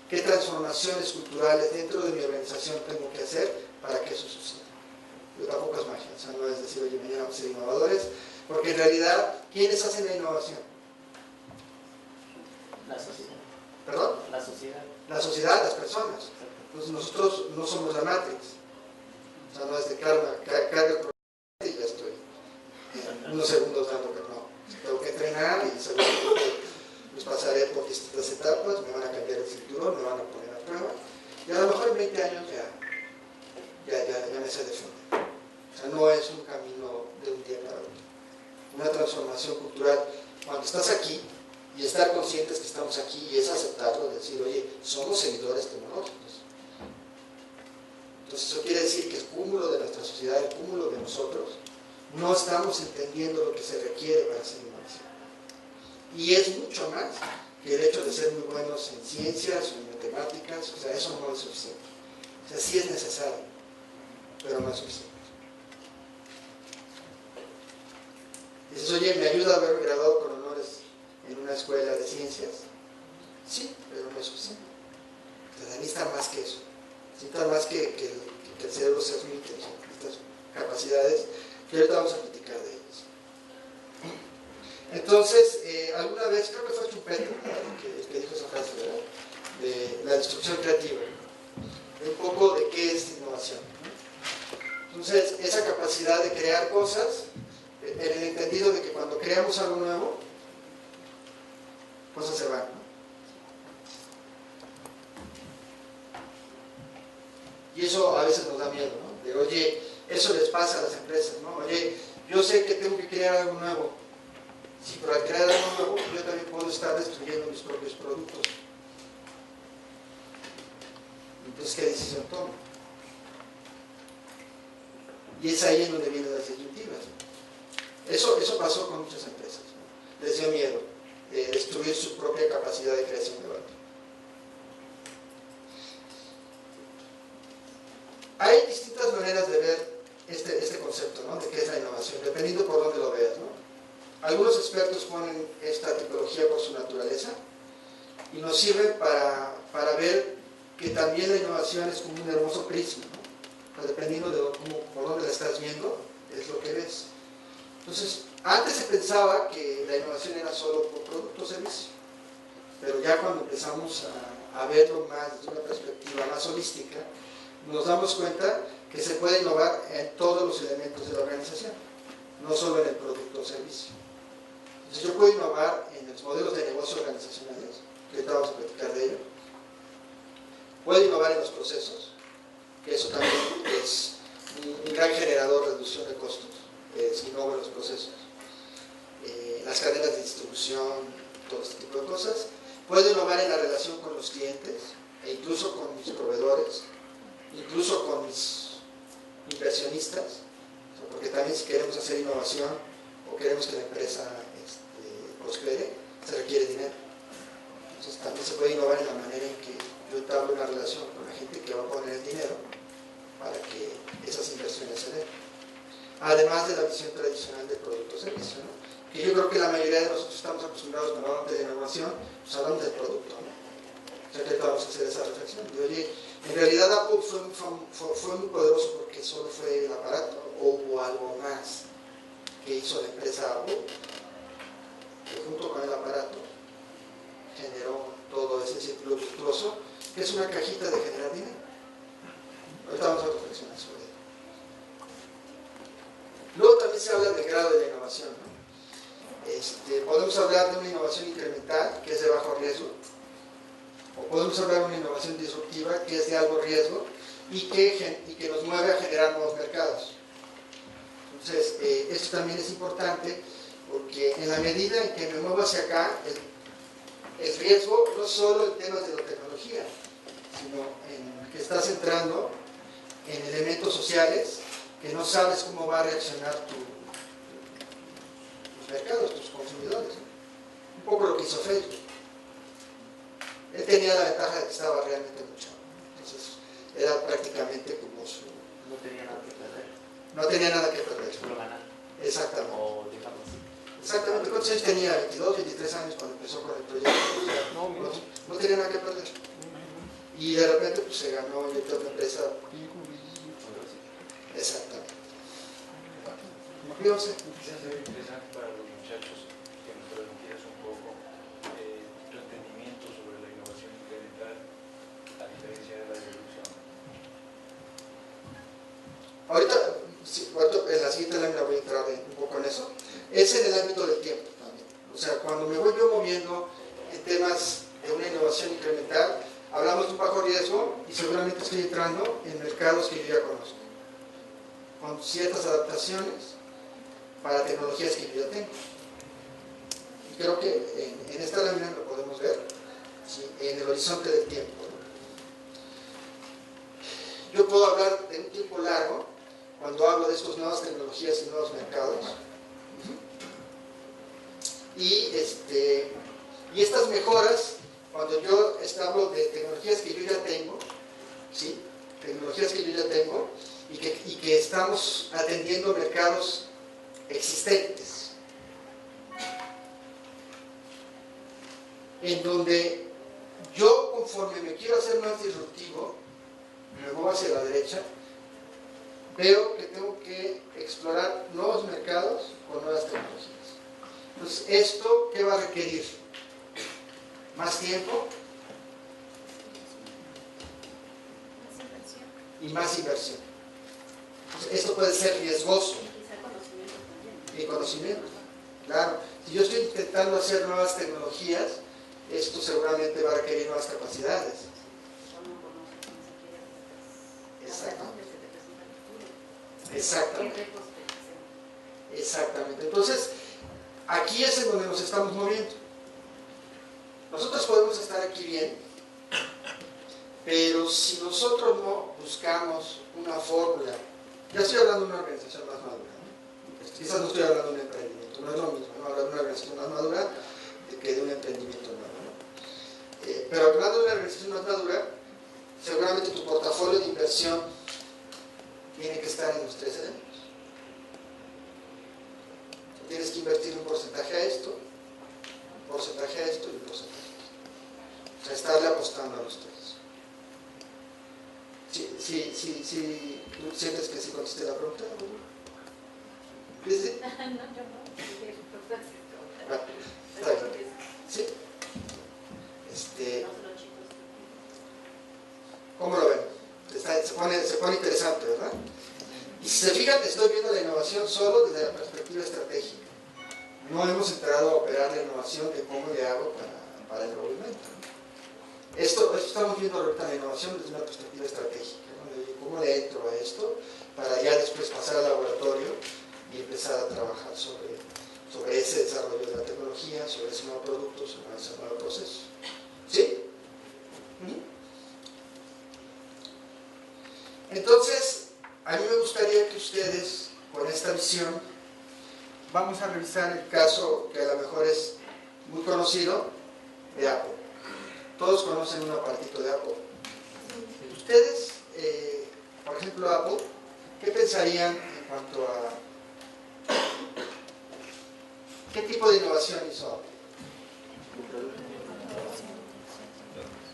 ¿Qué transformaciones culturales dentro de mi organización tengo que hacer para que eso suceda? Pero tampoco es magia, o sea, no es decir, oye, mañana vamos a ser innovadores, porque en realidad, ¿quiénes hacen la innovación? La sociedad. ¿Perdón? La sociedad. La sociedad, las personas. Entonces nosotros no somos la Matrix. O sea, no es de carga el programa y ya estoy unos segundos dando que no. Tengo que entrenar y seguramente los pasaré por distintas etapas, me van a cambiar el cinturón, me van a poner a prueba y a lo mejor en 20 años ya me sé defender. O sea, no es un camino de un día para otro. Una transformación cultural cuando estás aquí y estar conscientes que estamos aquí y es aceptarlo, decir, oye, somos seguidores tecnológicos. Entonces eso quiere decir que el cúmulo de nuestra sociedad, el cúmulo de nosotros, no estamos entendiendo lo que se requiere para hacer innovación. Y es mucho más que el hecho de ser muy buenos en ciencias o en matemáticas, o sea, eso no es suficiente. O sea, sí es necesario, pero no es suficiente. Dices, oye, ¿me ayuda a haberme graduado con honores en una escuela de ciencias? Sí, pero no es suficiente. O sea, necesita más que eso. Necesita más que el cerebro se admite, estas capacidades que ahorita vamos a platicar de ellas. Entonces, alguna vez, creo que fue Schumpeter que dijo esa frase, ¿verdad? De la destrucción creativa, de un poco de qué es innovación. Entonces, esa capacidad de crear cosas, en el entendido de que cuando creamos algo nuevo, cosas se van, ¿no? Y eso a veces nos da miedo, ¿no? De, oye, eso les pasa a las empresas, ¿no? Oye, yo sé que tengo que crear algo nuevo. Sí, pero al crear algo nuevo, yo también puedo estar destruyendo mis propios productos. Entonces, ¿qué decisión tomo? Y es ahí en donde vienen las disyuntivas, ¿no? Eso pasó con muchas empresas, ¿no? Les dio miedo destruir su propia capacidad de creación de valor. Hay distintas maneras de ver este concepto, ¿no? De qué es la innovación, dependiendo por dónde lo veas, ¿no? Algunos expertos ponen esta tipología por su naturaleza y nos sirve para ver que también la innovación es como un hermoso prisma, ¿no? O sea, dependiendo de por dónde la estás viendo, es lo que ves. Entonces, antes se pensaba que la innovación era solo por producto o servicio, pero ya cuando empezamos a verlo más desde una perspectiva más holística, nos damos cuenta que se puede innovar en todos los elementos de la organización, no solo en el producto o servicio. Entonces yo puedo innovar en los modelos de negocio organizacionales, que ahorita vamos a platicar de ello. Puedo innovar en los procesos, que eso también es un gran generador de reducción de costos, si innovo en los procesos. Las cadenas de distribución, todo este tipo de cosas. Puedo innovar en la relación con los clientes, e incluso con mis proveedores, incluso con mis inversionistas, porque también si queremos hacer innovación o queremos que la empresa prospere, se requiere dinero. Entonces también se puede innovar en la manera en que yo entablo una relación con la gente que va a poner el dinero para que esas inversiones se den. Además de la visión tradicional del producto o servicio, ¿no? Que yo creo que la mayoría de nosotros estamos acostumbrados cuando hablamos de innovación, pues hablamos del producto, ¿no? O sea que vamos a hacer esa reflexión. Y, oye, en realidad Apple fue muy poderoso porque solo fue el aparato, o hubo algo más que hizo la empresa Apple, que junto con el aparato generó todo ese círculo virtuoso, que es una cajita de generar dinero. Ahorita vamos a reflexionar sobre ello. Luego también se habla del grado de la innovación, ¿no? Podemos hablar de una innovación incremental, que es de bajo riesgo, o podemos hablar de una innovación disruptiva, que es de alto riesgo y que nos mueve a generar nuevos mercados. Entonces, esto también es importante porque en la medida en que me muevo hacia acá, el riesgo no solo en temas de la tecnología, sino en que estás entrando en elementos sociales que no sabes cómo va a reaccionar tus mercados, tus consumidores, ¿no? Un poco lo que hizo Facebook. Él tenía la ventaja de que estaba realmente luchando. Entonces, era prácticamente como su... No tenía nada que perder. No tenía nada que perder. Solo ganar. Exactamente. O dejarlo así. Exactamente. ¿Cuántos años tenía? 22, 23 años cuando empezó con el proyecto. O sea, no tenía nada que perder. Y de repente pues, se ganó y entró una empresa. Exactamente. Yo sé. Quizás sería interesante para los muchachos que nos transmitieras un poco tu entendimiento sobre la innovación incremental a diferencia de la disrupción. Ahorita, en la siguiente lámina voy a entrar un poco en eso. Es en el ámbito del tiempo también. O sea, cuando me voy yo moviendo en temas de una innovación incremental, hablamos de un bajo riesgo y seguramente estoy entrando en mercados que yo ya conozco, con ciertas adaptaciones para tecnologías que yo ya tengo. Y creo que en esta lámina lo podemos ver, ¿sí?, en el horizonte del tiempo. Yo puedo hablar de un tiempo largo cuando hablo de estas nuevas tecnologías y nuevos mercados. Y estas mejoras, cuando yo hablo de tecnologías que yo ya tengo, ¿sí?, tecnologías que yo ya tengo y que estamos atendiendo mercados existentes, en donde yo, conforme me quiero hacer más disruptivo, me muevo hacia la derecha, veo que tengo que explorar nuevos mercados con nuevas tecnologías. Entonces, ¿esto qué va a requerir? Más tiempo y más inversión. Entonces, esto puede ser riesgoso. Y conocimiento, claro. Si yo estoy intentando hacer nuevas tecnologías, esto seguramente va a requerir nuevas capacidades. Exactamente. Exactamente. Entonces, aquí es en donde nos estamos moviendo. Nosotros podemos estar aquí bien, pero si nosotros no buscamos una fórmula, ya estoy hablando de una organización más madura, ¿no? Quizás no estoy hablando de un emprendimiento, no es lo mismo, ¿no?, hablar de una organización más madura que de un emprendimiento nuevo, ¿no? Pero hablando de una organización más madura, seguramente tu portafolio de inversión tiene que estar en los 3 elementos. Tienes que invertir un porcentaje a esto, un porcentaje a esto y un porcentaje a esto. O sea, estarle apostando a los 3. Sí, ¿tú sientes que sí contesté la pregunta? ¿Sí? No, yo no. Bueno, está bien. Sí. ¿Cómo lo ven? Se pone interesante, ¿verdad? Y si se fijan, estoy viendo la innovación solo desde la perspectiva estratégica. No hemos entrado a operar la innovación de cómo le hago para el movimiento. Esto estamos viendo ahorita la innovación desde una perspectiva estratégica, ¿no? De cómo le entro a esto para ya después pasar al laboratorio y empezar a trabajar sobre ese desarrollo de la tecnología, sobre ese nuevo producto, sobre ese nuevo proceso. ¿Sí? Entonces, a mí me gustaría que ustedes, con esta visión, vamos a revisar el caso que a lo mejor es muy conocido de Apple. Todos conocen un aparatito de Apple. Ustedes, por ejemplo, Apple, ¿qué pensarían en cuanto a qué tipo de innovación hizo Apple?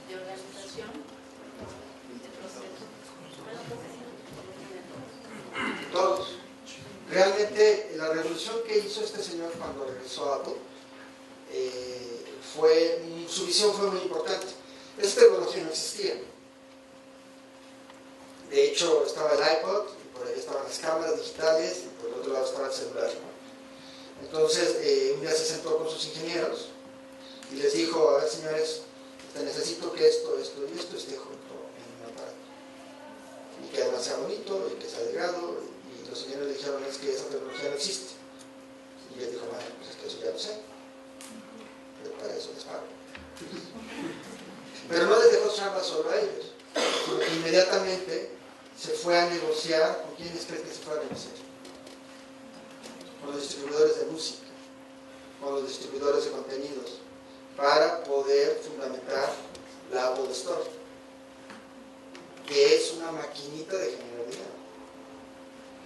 De organización, de procesos. Todos. Realmente, la revolución que hizo este señor cuando regresó a Apple, su visión fue muy importante. Esta tecnología no existía. De hecho, estaba el iPod, y por ahí estaban las cámaras digitales, y por el otro lado estaba el celular, ¿no? Entonces, un día se sentó con sus ingenieros y les dijo: a ver, señores, necesito que esto y esto esté junto en un aparato. Y que además sea bonito, y que sea delgado, y los ingenieros le dijeron: es que esa tecnología no existe. Y él dijo: bueno, pues es que eso ya lo sé, pero para eso les pago. Pero no les dejó chamba solo a ellos, sino que inmediatamente se fue a negociar. ¿Con quiénes creen que se fue a negociar? Con los distribuidores de música, con los distribuidores de contenidos, para poder fundamentar la Apple Store, que es una maquinita de generar dinero.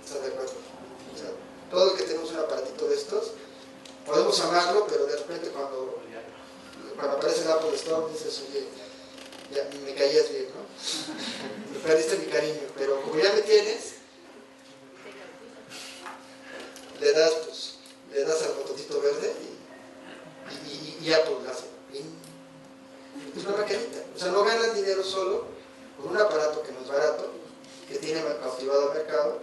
¿Estás de acuerdo? O sea, todo el que tenemos un aparatito de estos, podemos amarlo, pero de repente cuando aparece el Apple Store dices: oye, ya me caías bien, ¿no? Me perdiste mi cariño, pero como ya me tienes, le das al botoncito verde y Apple lo hace. Es una maquinita. O sea, no ganan dinero solo con un aparato que no es barato, que tiene cautivado al mercado,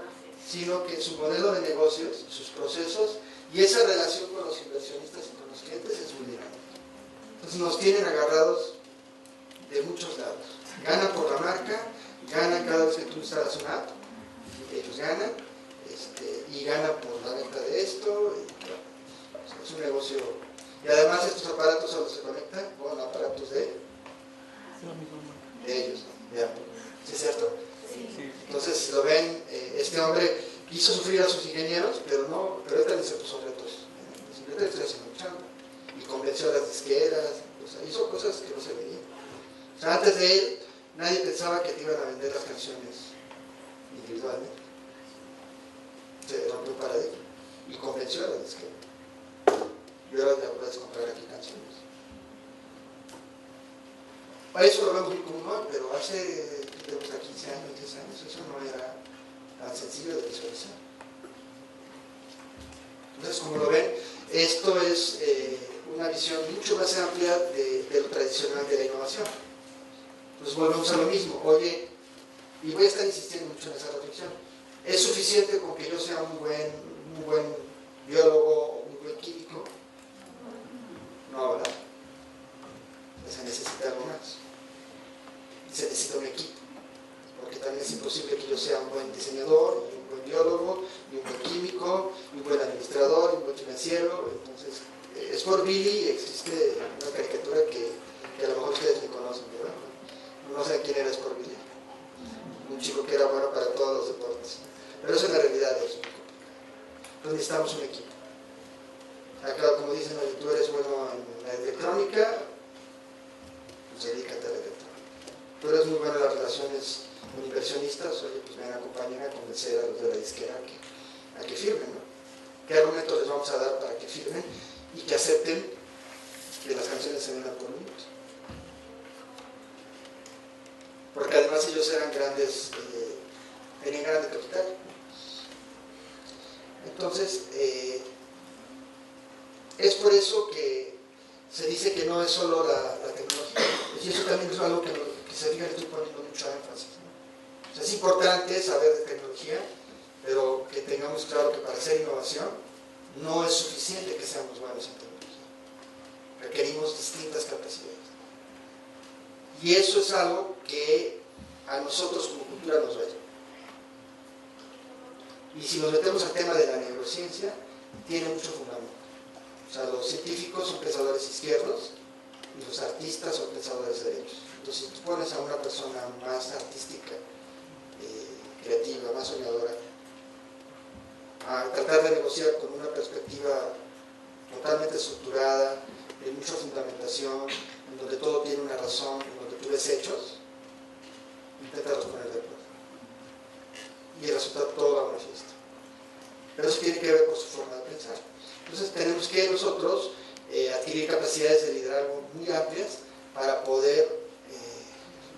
sino que su modelo de negocios, sus procesos y esa relación con los inversionistas y con los clientes es muy dinámica. Entonces nos tienen agarrados de muchos lados. Ganan por la marca, ganan cada vez que tú instalas una app, ellos ganan, y ganan por la venta de esto. Es un negocio Y además estos aparatos solo se conectan con aparatos de ellos, ¿no? ¿Ya? ¿Sí es cierto? Entonces, si lo ven, este hombre hizo sufrir a sus ingenieros, pero él también se puso retos. Simplemente estoy haciendo chamba. Y convenció a las disqueras, o sea, hizo cosas que no se veían. O sea, antes de él, nadie pensaba que te iban a vender las canciones individualmente. Se rompió un paradigma y convenció a las disqueras. Y ahora ya puedes comprar aquí canciones. Para eso lo vemos muy común hoy, pero hace 15 años, 10 años, eso no era tan sencillo de visualizar. Entonces, como lo ven, esto es una visión mucho más amplia de lo tradicional de la innovación. Entonces volvemos a lo mismo. Oye, y voy a estar insistiendo mucho en esa reflexión, ¿es suficiente con que yo sea un buen biólogo o un buen químico? No, ¿verdad? Se necesita algo más. Se necesita un equipo, porque también es imposible que yo sea un buen diseñador, y un buen biólogo, y un buen químico, y un buen administrador, y un buen financiero. Entonces, Sport Billy, existe una caricatura que a lo mejor ustedes ni conocen, ¿verdad? No sé quién era Sport Billy. Un chico que era bueno para todos los deportes. Pero eso en la realidad es muy complicado. Entonces necesitamos un equipo. Acá, como dicen, oye, tú eres bueno en la electrónica, pues dedícate a la electrónica. Tú eres muy bueno en las relaciones con inversionistas, oye, pues ven, acompáñenme a convencer a los de la disquera a que firmen, ¿no? ¿Qué argumentos les vamos a dar para que firmen y que acepten que las canciones se vendan por minutos? Porque además ellos eran grandes, tenían grande capital. Entonces, es por eso que se dice que no es solo la tecnología, y eso también es algo que se fijan, estoy poniendo mucho énfasis, ¿no? O sea, es importante saber de tecnología, pero que tengamos claro que para hacer innovación no es suficiente que seamos buenos en tecnología. Requerimos distintas capacidades. Y eso es algo que a nosotros como cultura nos duele. Y si nos metemos al tema de la neurociencia, tiene mucho fundamento. O sea, los científicos son pensadores izquierdos y los artistas son pensadores derechos. Entonces, si tú pones a una persona más artística, creativa, más soñadora, a tratar de negociar con una perspectiva totalmente estructurada, de mucha fundamentación, en donde todo tiene una razón, en donde tú ves hechos, inténtalos poner de acuerdo. Y el resultado todo va a una fiesta. Pero eso tiene que ver con su forma de pensar. Entonces tenemos que nosotros adquirir capacidades de liderazgo muy amplias para poder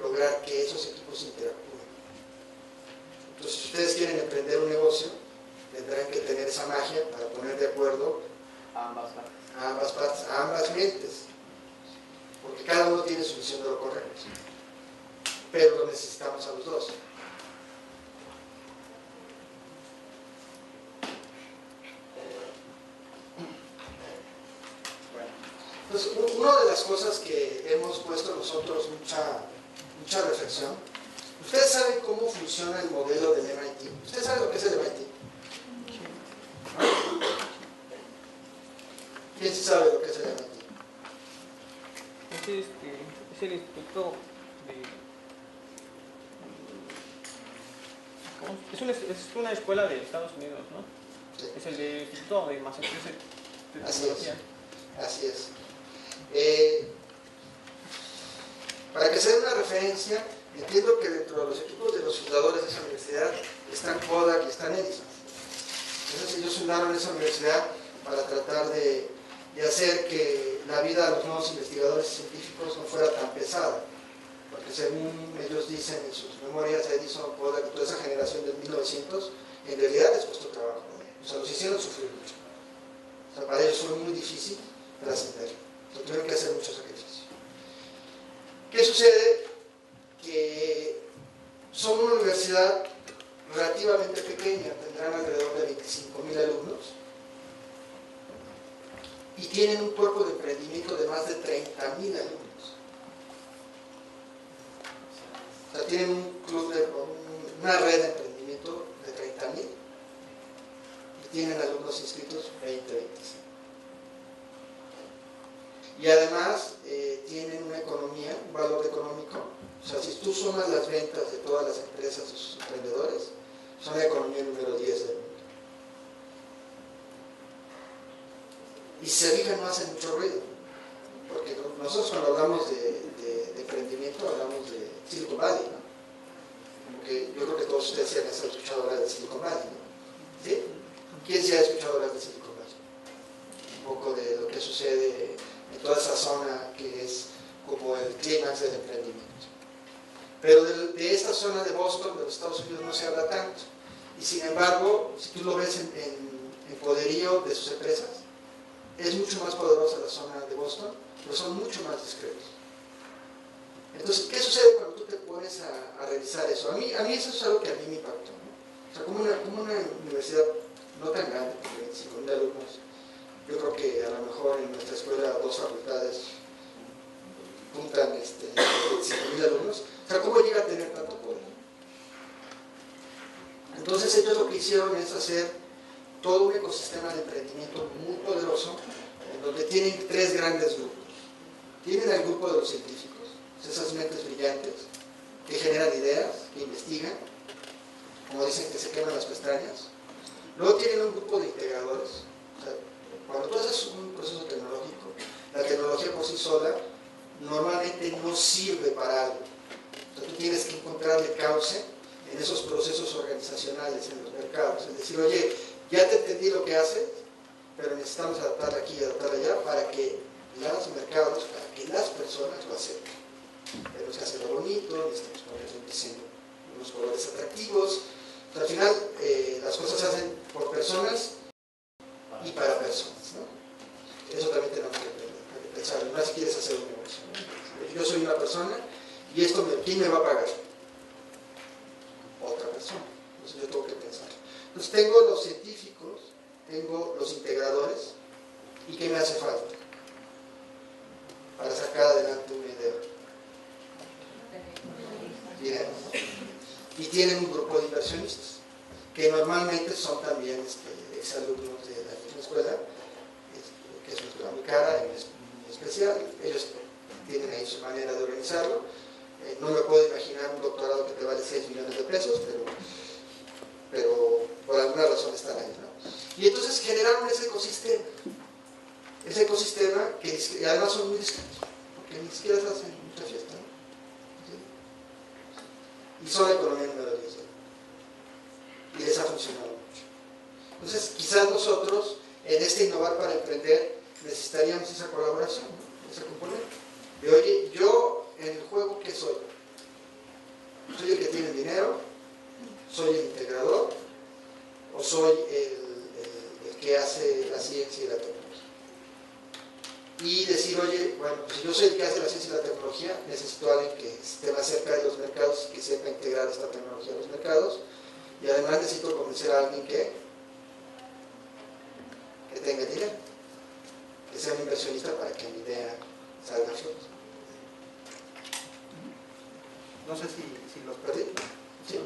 lograr que esos equipos interactúen. Entonces, si ustedes quieren emprender un negocio, tendrán que tener esa magia para poner de acuerdo a ambas partes, a ambas mentes, porque cada uno tiene su visión de lo correcto, pero lo necesitamos a los dos. Entonces, una de las cosas que hemos puesto nosotros mucha reflexión, ¿ustedes saben cómo funciona el modelo del MIT? ¿Ustedes saben lo que es el MIT? ¿Quién sí sabe lo que es el MIT? Es el instituto de... Es una escuela de Estados Unidos, ¿no? Sí. Es el de Instituto de Massachusetts de Tecnología. Así es. Para que sea una referencia, entiendo que dentro de los equipos de los fundadores de esa universidad están Kodak y están Edison. Entonces ellos fundaron esa universidad para tratar de hacer que la vida de los nuevos investigadores científicos no fuera tan pesada. Porque según ellos dicen en sus memorias, Edison, Kodak y toda esa generación del 1900, en realidad les costó trabajo. O sea, los hicieron sufrir mucho. O sea, para ellos fue muy difícil trascender. Tuvieron que hacer mucho sacrificio. ¿Qué sucede? Que son una universidad relativamente pequeña, tendrán alrededor de 25,000 alumnos y tienen un cuerpo de emprendimiento de más de 30,000 alumnos. O sea, tienen un club una red de emprendimiento de 30,000 y tienen alumnos inscritos 20, 25. y además tienen una economía, un valor económico. O sea, si tú sumas las ventas de todas las empresas de sus emprendedores, son la economía número 10 del mundo. Y si se fijan, no hacen mucho ruido, porque nosotros cuando hablamos de emprendimiento hablamos de Silicon Valley, ¿no? Porque yo creo que todos ustedes ya han escuchado hablar de Silicon Valley, ¿no? ¿Sí? ¿Quién se ha escuchado hablar de Silicon Valley? Un poco de lo que sucede en toda esa zona que es como el clímax del emprendimiento. Pero de esta zona de Boston, de los Estados Unidos, no se habla tanto. Y sin embargo, si tú lo ves en poderío de sus empresas, es mucho más poderosa la zona de Boston, pero son mucho más discretos. Entonces, ¿qué sucede cuando tú te pones a revisar eso? A mí eso es algo que a mí me impactó, ¿no? O sea, como una universidad no tan grande, con 25,000 alumnos, yo creo que a lo mejor en nuestra escuela 2 facultades juntan 25,000 alumnos, o sea, ¿cómo llega a tener tanto poder? Entonces ellos lo que hicieron es hacer todo un ecosistema de emprendimiento muy poderoso, en donde tienen 3 grandes grupos. Tienen el grupo de los científicos, esas mentes brillantes, que generan ideas, que investigan, como dicen, que se queman las pestañas. Luego tienen un grupo de integradores. O sea, cuando tú haces un proceso tecnológico, la tecnología por sí sola normalmente no sirve para algo. O sea, tú tienes que encontrarle cauce en esos procesos organizacionales, en los mercados. Es decir, oye, ya te entendí lo que haces, pero necesitamos adaptarla aquí y adaptarla allá para que los mercados, para que las personas lo acepten. Tenemos que hacerlo bonito, necesitamos ponerle un diseño, unos colores atractivos. O sea, al final, las cosas se hacen por personas y para personas, ¿no? Eso también tenemos que pensar. Más si quieres hacer un negocio, ¿no? Yo soy una persona y esto, ¿quién me va a pagar? Otra persona. Entonces yo tengo que pensar. Entonces tengo los científicos, tengo los integradores, ¿y qué me hace falta para sacar adelante una idea? Dinero. Y tienen un grupo de inversionistas, que normalmente son también exalumnos de la misma escuela, que es una escuela muy cara, en especial. Ellos tienen ahí su manera de organizarlo. No me puedo imaginar un doctorado que te vale 6 millones de pesos, pero por alguna razón están ahí, ¿no? Y entonces generaron ese ecosistema que además son muy discretos, porque ni siquiera se hacen mucha fiesta, ¿no? ¿Sí? Y son la economía número 10, ¿no? Y les ha funcionado mucho. Entonces, quizás nosotros, en este innovar para emprender, necesitaríamos esa colaboración, ¿no? Ese componente. De, oye, yo en el juego, ¿qué soy? ¿Soy el que tiene dinero? ¿Soy el integrador? ¿O soy el que hace la ciencia y la tecnología? Y decir, oye, bueno, pues si yo soy el que hace la ciencia y la tecnología, necesito a alguien que esté más cerca de los mercados y que sepa integrar esta tecnología a los mercados. Y además necesito convencer a alguien que tenga dinero, que sea un inversionista para que mi idea salga a flote. No sé si los perdí. ¿Sí?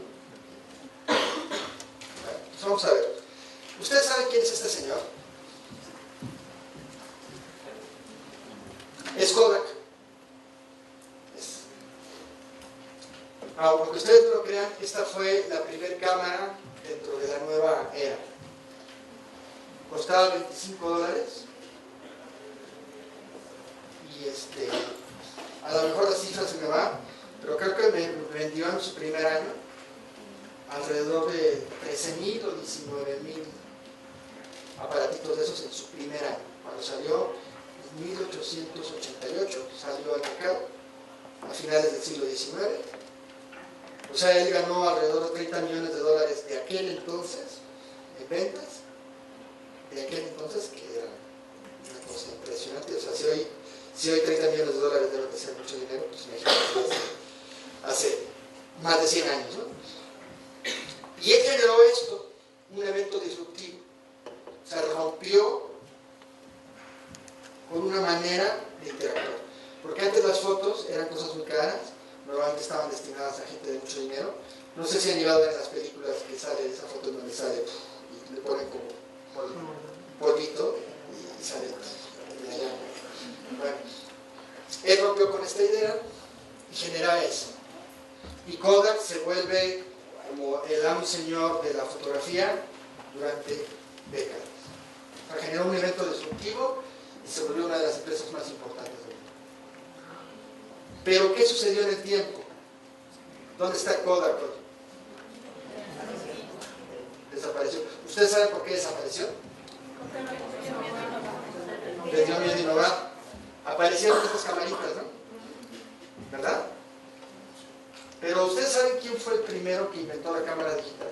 Bueno, pues vamos a ver. ¿Ustedes saben quién es este señor? Es Kodak. Aunque ustedes no lo crean, esta fue la primera cámara dentro de la nueva era. Costaba $25. Y a lo mejor la cifra se me va, pero creo que me vendió en su primer año alrededor de 13,000 o 19,000 aparatitos de esos en su primer año. Cuando salió en 1888, salió al mercado a finales del siglo XIX. O sea, él ganó alrededor de $30 millones de aquel entonces en ventas, de aquel entonces, que era una cosa impresionante. O sea, si hoy $30 millones deben de ser mucho dinero, pues imagínate, hace más de 100 años, ¿no? Y él generó esto, un evento disruptivo. Se rompió con una manera de interactuar. Porque antes las fotos eran cosas muy caras, normalmente estaban destinadas a gente de mucho dinero. No sé si han llegado a ver en las películas que sale esa foto en donde sale y le ponen como polvito y sale de allá. Bueno, él rompió con esta idea y genera eso. Y Kodak se vuelve como el amo y señor de la fotografía durante décadas. O sea, generó un evento disruptivo y se volvió una de las empresas más importantes del mundo. Pero, ¿qué sucedió en el tiempo? ¿Dónde está Kodak hoy? Desapareció. ¿Ustedes saben por qué desapareció? Les dio miedo innovar. Aparecieron estas camaritas, ¿no? ¿Verdad? Pero ¿ustedes saben quién fue el primero que inventó la cámara digital?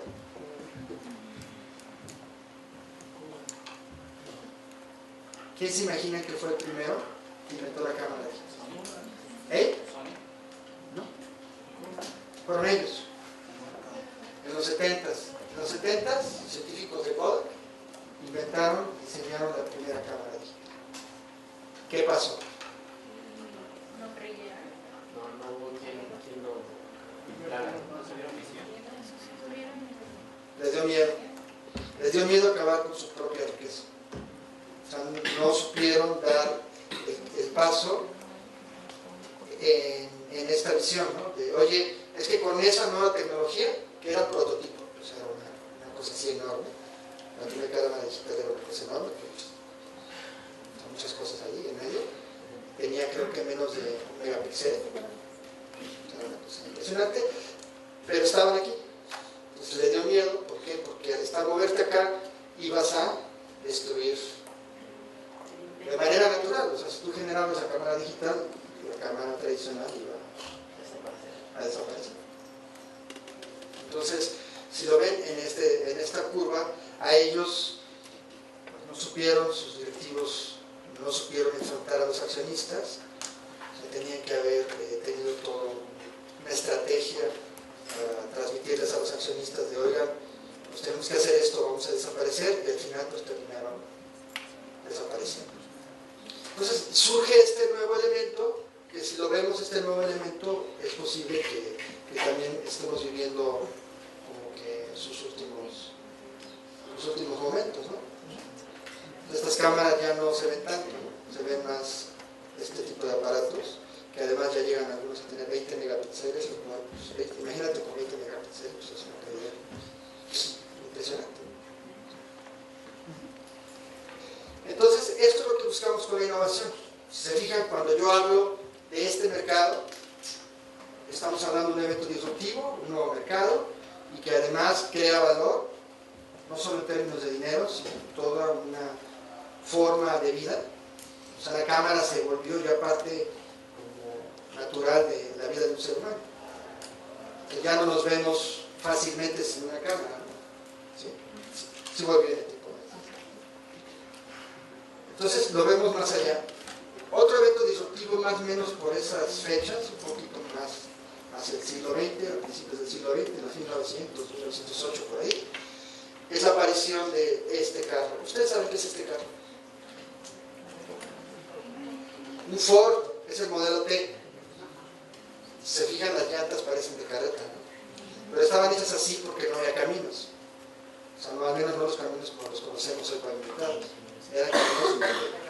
¿Quién se imagina que fue el primero que inventó la cámara digital? ¿Eh? ¿No? Fueron ellos. En los 70s. En los 70s, científicos de Kodak inventaron, diseñaron la primera cámara digital. ¿Qué pasó? No creyeron. No hubo quien lo... Les dio miedo. Les dio miedo acabar con su propia riqueza. O sea, no supieron dar el paso en esta visión, ¿no? De, oye, es que con esa nueva tecnología, que era un prototipo, o sea, una cosa así enorme, la primera cámara digital era una cosa enorme, que muchas cosas allí en medio, tenía creo que menos de 1 megapíxel, era una cosa impresionante, pero estaban aquí. Entonces le dio miedo, ¿por qué? Porque al estar moverte acá ibas a destruir de manera natural. O sea, si tú generabas la cámara digital, la cámara tradicional iba a desaparecer. Entonces, si lo ven en esta curva, a ellos no supieron, sus directivos no supieron enfrentar a los accionistas. O sea, tenían que haber tenido toda una estrategia para transmitirles a los accionistas de, oigan, pues tenemos que hacer esto, vamos a desaparecer, y al final pues terminaron desapareciendo. Entonces surge este nuevo elemento, que si lo vemos este nuevo elemento, es posible que también estemos viviendo como que sus últimos momentos, ¿no? Estas cámaras ya no se ven tanto, ¿no? Se ven más este tipo de aparatos, que además ya llegan algunos a tener 20 megapíxeles, lo cual, pues, imagínate con 20 megapíxeles, pues es una calidad impresionante. Entonces, esto es lo que buscamos con la innovación. Si se fijan, cuando yo hablo de este mercado, estamos hablando de un evento disruptivo, un nuevo mercado, y que además crea valor, no solo en términos de dinero, sino toda una forma de vida. O sea, la cámara se volvió ya parte natural de la vida de un ser humano. Que ya no nos vemos fácilmente sin una cámara, ¿no? ¿Sí? Sí voy bien el tipo. Entonces lo vemos más allá. Otro evento disruptivo más o menos por esas fechas, un poquito más hacia el siglo XX, a principios del siglo XX, en los 1900, 1908 por ahí, es la aparición de este carro. ¿Ustedes saben qué es este carro? Un Ford, es el modelo T. Si se fijan, las llantas parecen de carreta, ¿no? Pero estaban hechas así porque no había caminos. O sea, no, al menos no los caminos como los conocemos hoy pavimentados. Eran caminos,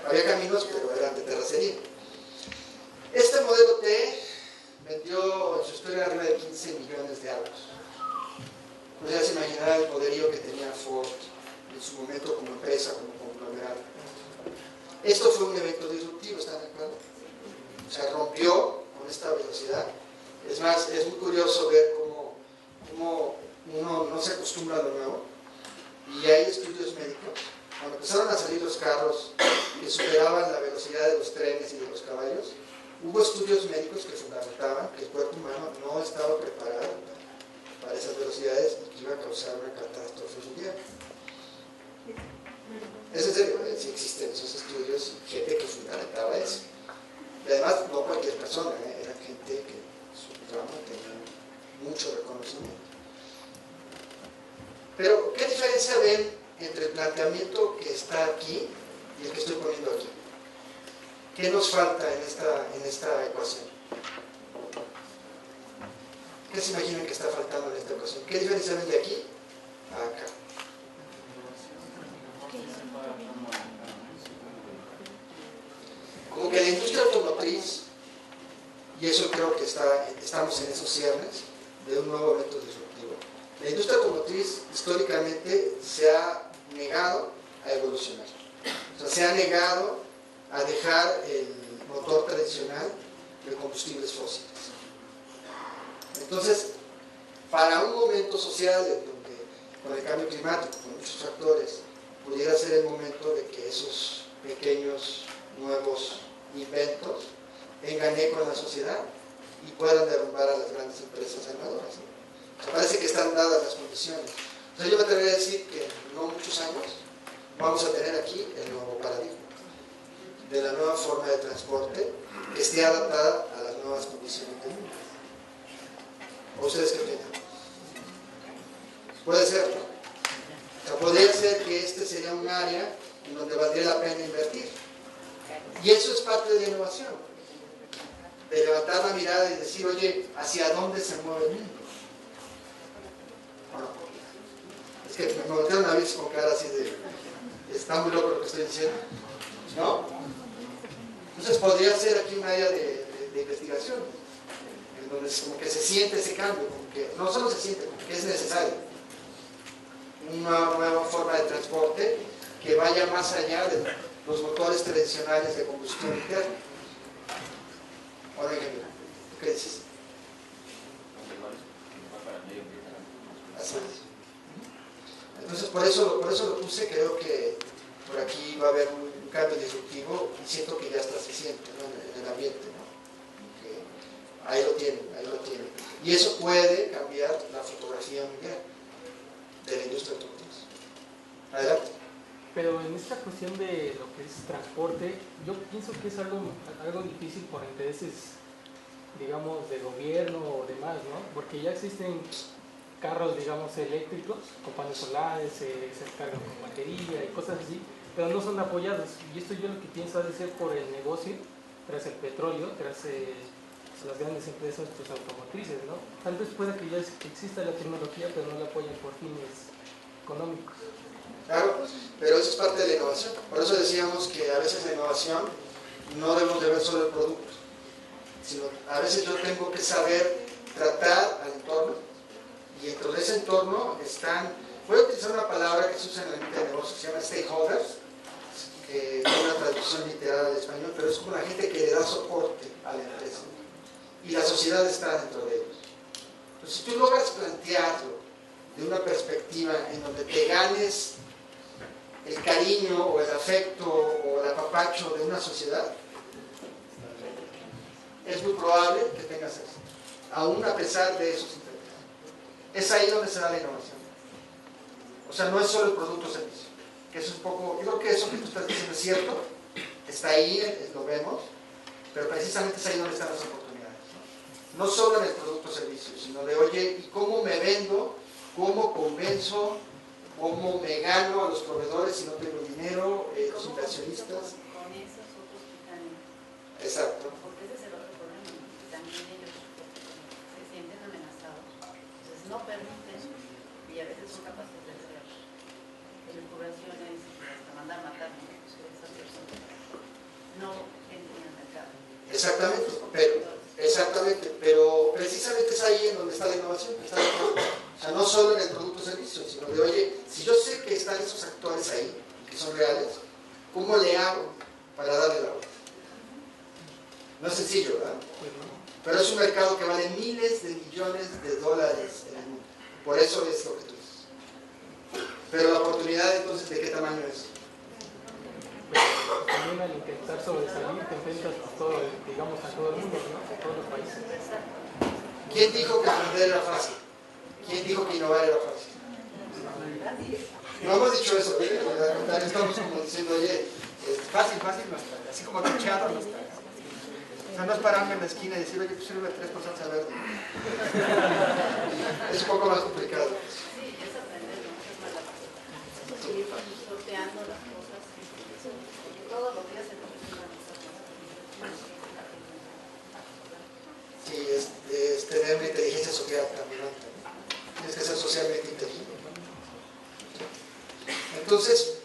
había caminos, pero eran de terracería. Este modelo T vendió en su historia arriba de 15 millones de euros. Pues ya se imaginará el poderío que tenía Ford en su momento como empresa, como conglomerado. Esto fue un evento disruptivo, ¿están de acuerdo? O sea, rompió con esta velocidad. Es más, es muy curioso ver cómo uno no se acostumbra a lo nuevo. Y hay estudios médicos. Cuando empezaron a salir los carros que superaban la velocidad de los trenes y de los caballos, hubo estudios médicos que fundamentaban que el cuerpo humano no estaba preparado para esas velocidades y que iba a causar una catástrofe mundial. Es en serio, sí existen esos estudios y gente que fundamentaba eso. Y además, no cualquier persona, era gente que su ramo tenía mucho reconocimiento. Pero, ¿qué diferencia ven entre el planteamiento que está aquí y el que estoy poniendo aquí? ¿Qué nos falta en esta ecuación? ¿Qué se imaginan que está faltando en esta ecuación? ¿Qué diferencia ven de aquí a acá? ¿Cómo que la industria automotriz, y eso creo que estamos en esos ciernes de un nuevo evento disruptivo, la industria automotriz históricamente se ha negado a evolucionar. O sea, se ha negado a dejar el motor tradicional de combustibles fósiles. Entonces, para un momento social en donde con el cambio climático, con muchos factores, pudiera ser el momento de que esos pequeños nuevos inventos tengan eco en la sociedad y puedan derrumbar a las grandes empresas ganadoras, ¿no? O sea, parece que están dadas las condiciones. O sea, yo me atrevería a decir que en no muchos años vamos a tener aquí el nuevo paradigma de la nueva forma de transporte que esté adaptada a las nuevas condiciones del mundo. ¿O ustedes qué opinan? Puede ser, ¿no? O sea, podría ser que este sería un área en donde valdría la pena invertir. Y eso es parte de la innovación. De levantar la mirada y decir, oye, ¿hacia dónde se mueve el mundo? Bueno, es que me voltearon a ver con cara así de, está muy loco lo que estoy diciendo, ¿no? Entonces podría ser aquí un área de investigación, en donde como que se siente ese cambio, como que no solo se siente, como que es necesario. Una nueva forma de transporte que vaya más allá de los motores tradicionales de combustión interna. Ahora, ¿qué dices? Así es. Entonces, por eso lo puse. Creo que por aquí va a haber un cambio disruptivo y siento que ya está se siente, ¿no? en el ambiente, ¿no? Que ahí lo tienen. Y eso puede cambiar la fotografía mundial de la industria automotriz. Adelante. Pero en esta cuestión de lo que es transporte, yo pienso que es algo difícil por intereses, digamos, de gobierno o demás, ¿no? Porque ya existen carros, digamos, eléctricos, con paneles solares, se cargan con batería y cosas así, pero no son apoyados. Y esto yo lo que pienso ha de ser por el negocio, tras el petróleo, tras las grandes empresas pues, automotrices, ¿no? Tal vez pueda que ya exista la tecnología, pero no la apoyan por fines económicos. Claro, pero eso es parte de la innovación. Por eso decíamos que a veces la innovación no debemos de ver solo el producto, sino a veces yo tengo que saber tratar al entorno, y dentro de ese entorno están, voy a utilizar una palabra que se usa en el ámbito de negocio, se llama stakeholders, que no es una traducción literal al español, pero es como la gente que le da soporte a la empresa, y la sociedad está dentro de ellos. Entonces, si tú logras plantearlo de una perspectiva en donde te ganes el cariño o el afecto o el apapacho de una sociedad, es muy probable que tengas éxito, aún a pesar de esos intereses. Es ahí donde se da la innovación. O sea, no es solo el producto o servicio, que es un poco, yo creo que eso que tú estás diciendo es cierto, está ahí, lo vemos, pero precisamente es ahí donde están las oportunidades, ¿no? No solo en el producto o servicio, sino de, oye, ¿y cómo me vendo? ¿Cómo convenzo? ¿Cómo me gano a los proveedores si no tengo dinero? Los inversionistas. Con esos otros que están. Exacto. Porque ese es el otro problema, ¿no? Que también ellos se sienten amenazados. Entonces no permiten, y a veces son capaces de hacer elucubraciones, hasta mandar matar a esas personas. No entran en el mercado. Exactamente, pero precisamente es ahí en donde está la innovación, está la innovación. O sea, no solo en el producto o servicio, sino de, oye, si yo sé que están esos actores ahí, que son reales, ¿cómo le hago para darle la vuelta? No es sencillo, ¿verdad? Pero es un mercado que vale miles de millones de dólares en el mundo. Por eso es lo que tú dices. Pero la oportunidad, entonces, ¿de qué tamaño es? También al intentar sobresalir te enfrentas a todo, digamos, a todo el mundo, ¿no? A todos los países. ¿Quién dijo que aprender era fácil? ¿Quién dijo que innovar era fácil? No hemos dicho eso, ¿eh? Estamos como diciendo, oye, fácil no está, así como truchado no está. O sea, no es pararme en la esquina y decir, oye, pues sirve 3 por salsa verde. Es un poco más complicado. Sí, es aprender, ¿no? Es mala. Ir sorteando las cosas. Porque todos los días se presentan estas cosas. Sí, es tener una inteligencia social también. Tienes que ser socialmente inteligente. Entonces,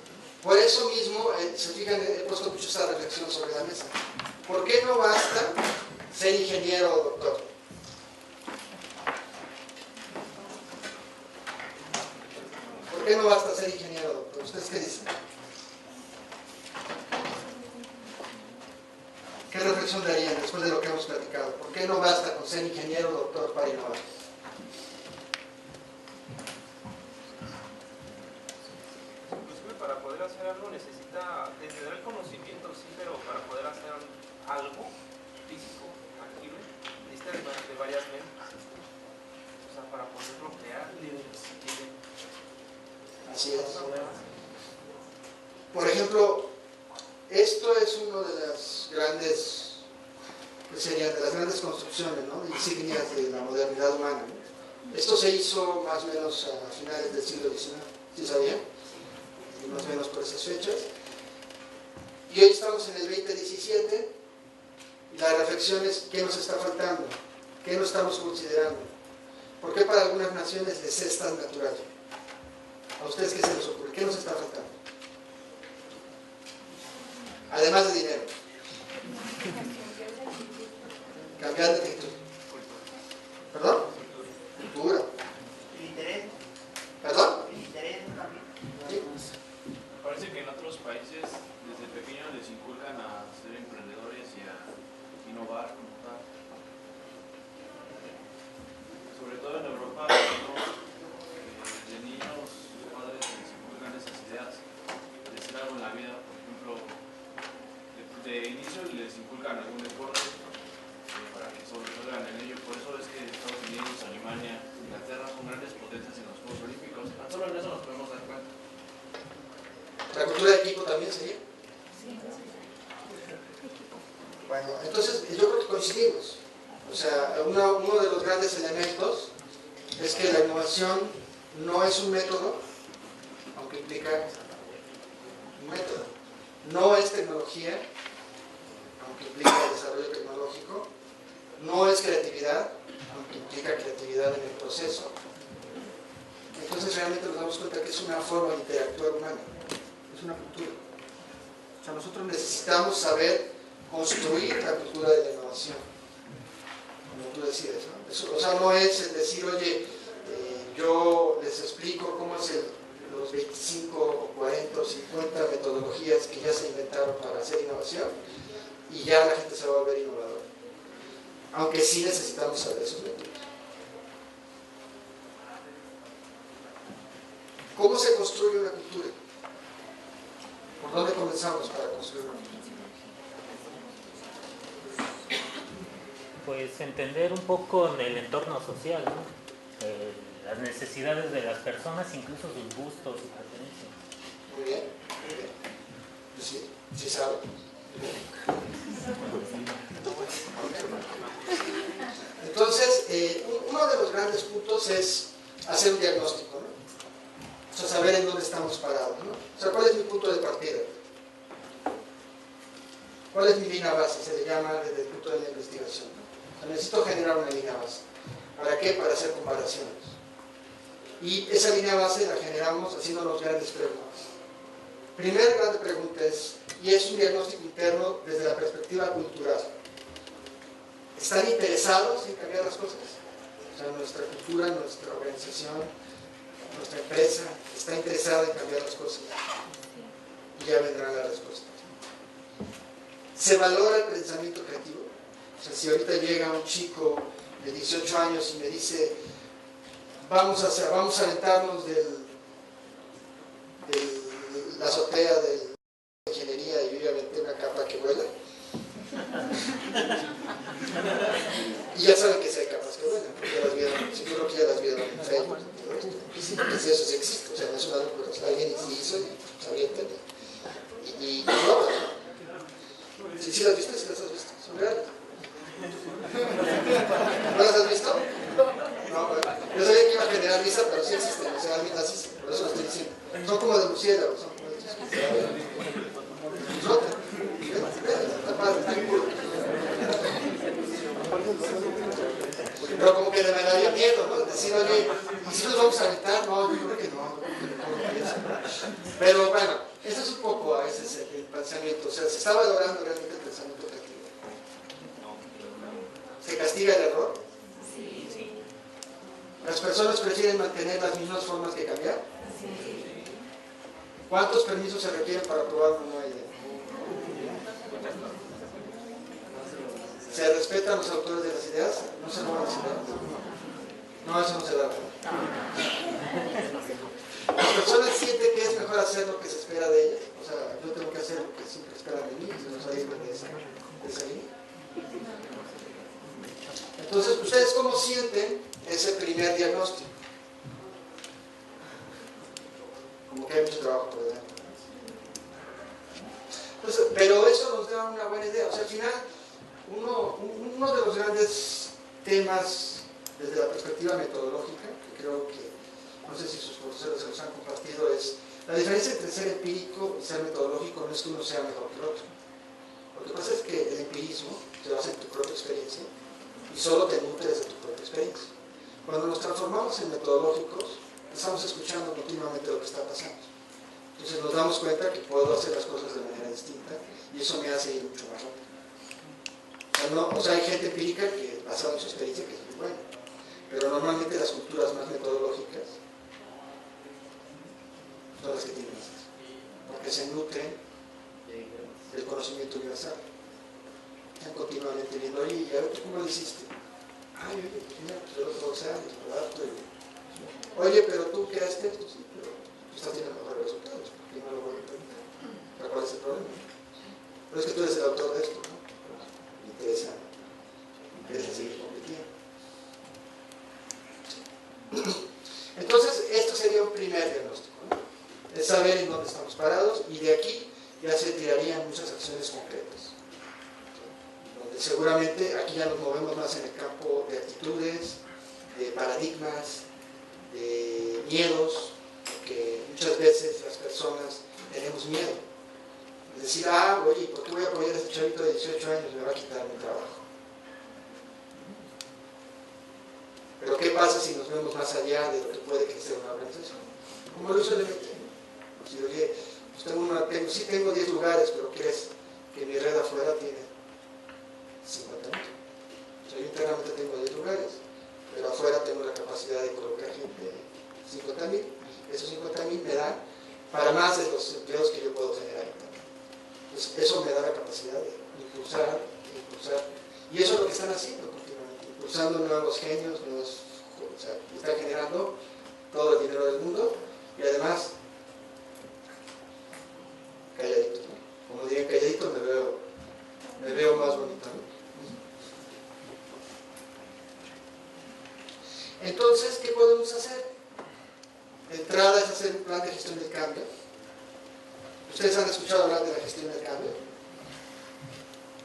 por eso mismo, se fijan, he puesto mucho esta reflexión sobre la mesa. ¿Por qué no basta ser ingeniero o doctor? ¿Por qué no basta ser ingeniero o doctor? ¿Ustedes qué dicen? ¿Qué reflexión darían después de lo que hemos platicado? ¿Por qué no basta con ser ingeniero o doctor para innovar? Inclusive para poder hacer algo necesita tener el conocimiento, sí, pero para poder hacer algo físico, tangible, necesita de varias mentes. O sea, para poderlo crear. Así es. Por ejemplo, esto es uno de las grandes, que serían de las grandes construcciones, ¿no?, insignias de la modernidad humana, ¿no? Esto se hizo más o menos a finales del siglo XIX, ¿sí sabían? Y más o menos por esas fechas. Y hoy estamos en el 2017 y la reflexión es ¿qué nos está faltando? ¿Qué no estamos considerando? ¿Por qué para algunas naciones les es tan natural? ¿A ustedes qué se les ocurre? ¿Qué nos está faltando? Además de dinero. Cambiar de actitud. ¿Perdón? Cultura. El interés. ¿Perdón? El interés también. ¿Sí? Me parece que en otros países desde pequeños les inculcan a ser emprendedores y a innovar como tal. Sobre todo en Europa, ¿no? Desde niños sus padres les inculcan esas ideas de hacer algo en la vida. Por ejemplo, de inicio les inculcan algún deporte para que sobresalgan en ello. Por eso es que Estados Unidos, Alemania, Inglaterra son grandes potencias en los Juegos Olímpicos. Tan solo en eso nos podemos dar cuenta. ¿La cultura de equipo también sería? Bueno, entonces yo creo que coincidimos. O sea, uno de los grandes elementos es que la innovación no es un método, aunque implica un método. No es tecnología, aunque implica el desarrollo tecnológico. No es creatividad, aunque implica creatividad en el proceso. Entonces realmente nos damos cuenta que es una forma de interactuar humana. Es una cultura. O sea, nosotros necesitamos saber construir la cultura de la innovación, como tú decías, ¿no? Eso, o sea, no es el decir, oye, yo les explico cómo es los 25 o 40 o 50 metodologías que ya se inventaron para hacer innovación y ya la gente se va a volver innovadora. Aunque sí necesitamos saber esos métodos. ¿Cómo se construye una cultura? ¿Por dónde comenzamos para construir una cultura? Pues entender un poco el entorno social, ¿no? Las necesidades de las personas, incluso sus gustos y preferencias. Muy bien, muy bien. Sí, sí sabe. Entonces, uno de los grandes puntos es hacer un diagnóstico, ¿no? O sea, saber en dónde estamos parados, ¿no? O sea, ¿cuál es mi punto de partida? ¿Cuál es mi línea base? Se le llama desde el punto de la investigación, ¿no? O sea, necesito generar una línea base. ¿Para qué? Para hacer comparaciones. Y esa línea base la generamos haciéndonos grandes preguntas. Primera gran pregunta es, y es un diagnóstico interno desde la perspectiva cultural. ¿Están interesados en cambiar las cosas? O sea, nuestra cultura, nuestra organización, nuestra empresa está interesada en cambiar las cosas. Y ya vendrán las respuestas. ¿Se valora el pensamiento creativo? O sea, si ahorita llega un chico de 18 años y me dice, vamos a aventarnos de la azotea de ingeniería y yo ya aventé una capa que vuela. Y ya saben que sí hay capas que vuelan, porque ya las vieron, seguro que ya las vieron en Facebook. Pues eso sí existe, o sea, no es una locura, alguien hizo y sabía entender. Y no, ¿sí las viste? ¿Sí las has visto? Son reales. ¿No las has visto? No, bueno, yo sabía que iba a generar risa, pero sí existen, o sea, alguien las hizo, por eso lo estoy diciendo. Son como de murciélagos, son como de está padre, está puro. Pero como que me daría miedo, ¿no? Decir, oye, ¿y si nos vamos a aventar? No, yo creo que no. Pero bueno, eso es un poco a veces el pensamiento, o sea, se está valorando realmente el pensamiento creativo. castiga el error? Sí. ¿Las personas prefieren mantener las mismas formas que cambiar? ¿Cuántos permisos se requieren para probar una nueva idea? ¿Se respetan los autores de las ideas? ¿No se roban las ideas? No, eso no se da. Las personas sienten que es mejor hacer lo que se espera de ellas. O sea, yo tengo que hacer lo que siempre esperan de mí y no salirme de esa línea. Entonces, ¿ustedes cómo sienten ese primer diagnóstico? Como que hay mucho trabajo por delante. Entonces, pero eso nos da una buena idea. O sea, al final, uno de los grandes temas desde la perspectiva metodológica, que creo que, no sé si sus profesores se los han compartido, es la diferencia entre ser empírico y ser metodológico no es que uno sea mejor que el otro. Lo que pasa es que el empirismo se basa en tu propia experiencia y solo te nutres de tu propia experiencia. Cuando nos transformamos en metodológicos, estamos escuchando continuamente lo que está pasando. Entonces nos damos cuenta que puedo hacer las cosas de manera distinta y eso me hace ir mucho más rápido. O sea, hay gente empírica que, basada en su experiencia, que es muy buena, pero normalmente las culturas más metodológicas son las que tienen más éxito, porque se nutren del conocimiento universal. Están continuamente viendo, oye, ¿y a ver cómo lo hiciste? Ay, oye, pues mira, pues yo lo puedo hacer, oye, pero tú creaste esto, sí, pero tú estás teniendo mejores resultados, porque no lo voy a implementar. ¿Cuál es el problema? Pero es que tú eres el autor de esto, ¿no? Me interesa seguir compitiendo. Entonces, esto sería un primer diagnóstico, ¿no? Es saber en dónde estamos parados y de aquí ya se tirarían muchas acciones concretas. Donde seguramente aquí ya nos movemos más en el campo de actitudes, de paradigmas, de miedos, porque muchas veces las personas tenemos miedo. Es decir, oye, ¿por qué voy a apoyar a este chavito de 18 años? Me va a quitar mi trabajo. Pero ¿qué pasa si nos vemos más allá de lo que puede crecer una organización? Como lo hizo el MT. Si oye, pues tengo 10 lugares, pero ¿crees que mi red afuera tiene 50.000? O sea, yo internamente tengo 10 lugares, pero afuera tengo la capacidad de colocar gente 50.000. Esos 50.000 me dan para más de los empleos que yo puedo generar. Entonces, eso me da la capacidad de impulsar. Y eso es lo que están haciendo continuamente, impulsando nuevos genios, o sea, están generando todo el dinero del mundo y además calladito, ¿no? Como dirían calladito, me veo más bonito, ¿no? Entonces, ¿qué podemos hacer? De entrada es hacer un plan de gestión del cambio. ¿Ustedes han escuchado hablar de la gestión del cambio?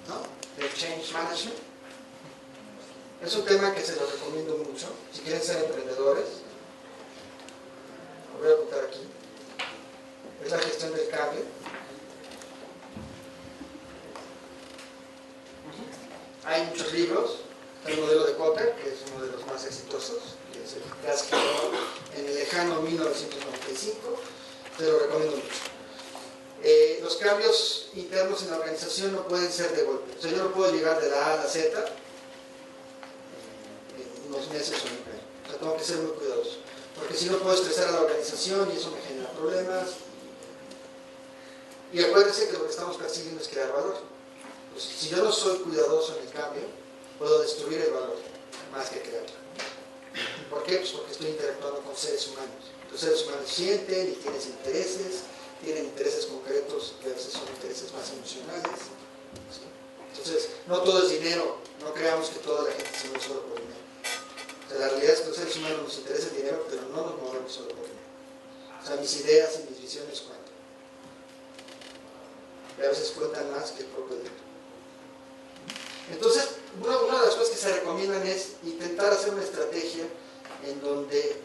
¿No? Del change management. Es un tema que se lo recomiendo mucho. Si quieren ser emprendedores, lo voy a apuntar aquí. Es la gestión del cambio. Hay muchos libros. El modelo de Kotter, que es uno de los más exitosos, que es el gas que en el lejano 1995. Se lo recomiendo mucho. Los cambios internos en la organización no pueden ser de golpe. O sea, yo no puedo llegar de la A a la Z en unos meses o en un año. O sea, tengo que ser muy cuidadoso. Porque si no puedo estresar a la organización y eso me genera problemas. Y acuérdense que lo que estamos persiguiendo es crear valor. Pues, si yo no soy cuidadoso en el cambio, puedo destruir el valor más que crearlo. ¿Por qué? Pues porque estoy interactuando con seres humanos. Los seres humanos sienten y tienen intereses concretos que a veces son intereses más emocionales. ¿Sí? Entonces, no todo es dinero, no creamos que toda la gente se mueve solo por dinero. O sea, la realidad es que los seres humanos nos interesa el dinero, pero no nos movemos solo por dinero. O sea, mis ideas y mis visiones cuentan. Y a veces cuentan más que el propio dinero. Entonces, una de las cosas que se recomiendan es intentar hacer una estrategia en donde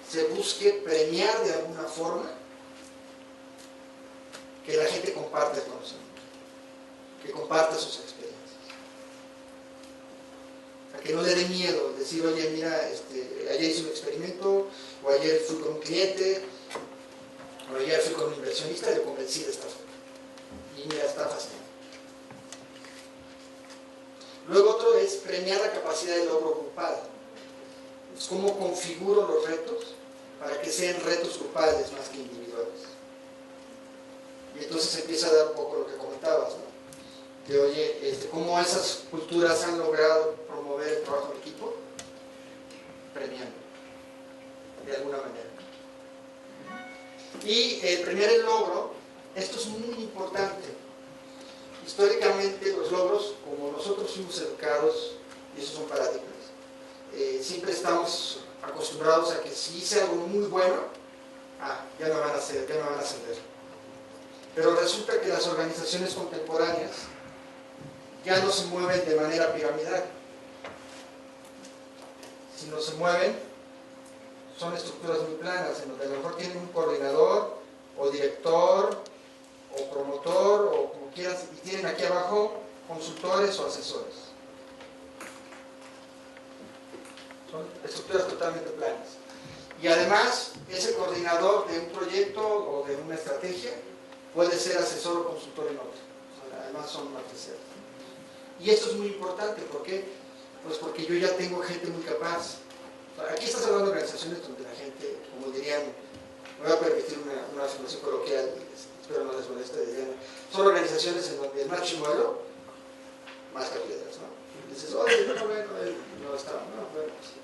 se busque premiar de alguna forma que la gente comparta el conocimiento, que comparta sus experiencias. O sea, que no le dé miedo decir, oye, mira, ayer hice un experimento, o ayer fui con un cliente, o ayer fui con un inversionista y lo convencí de esta forma. Y mira, está fascinante. Luego otro es premiar la capacidad de logro grupal. Es cómo configuro los retos para que sean retos grupales más que individuales. Y entonces empieza a dar un poco lo que comentabas, ¿no? De oye, cómo esas culturas han logrado promover el trabajo en equipo, premiando, de alguna manera. Y premiar el logro, esto es muy importante. Históricamente los logros, como nosotros fuimos educados, y esos son paradigmas, siempre estamos acostumbrados a que si hice algo muy bueno, ya me van a hacer, ya me van a ascender. Pero resulta que las organizaciones contemporáneas ya no se mueven de manera piramidal, sino se mueven, son estructuras muy planas, en donde a lo mejor tienen un coordinador, o director, o promotor, o como quieras, y tienen aquí abajo consultores o asesores. Son estructuras totalmente planas. Y además, ese coordinador de un proyecto o de una estrategia puede ser asesor o consultor en otro. O sea, además son matrices. Y esto es muy importante, ¿por qué? Pues porque yo ya tengo gente muy capaz. O sea, aquí estás hablando de organizaciones donde la gente, como dirían, me voy a permitir una afirmación coloquial, espero no les moleste, dirían, son organizaciones en donde el más chimuelo, más piedras, ¿no? Y dices, oye, no, bueno, él no está, no, bueno, sí.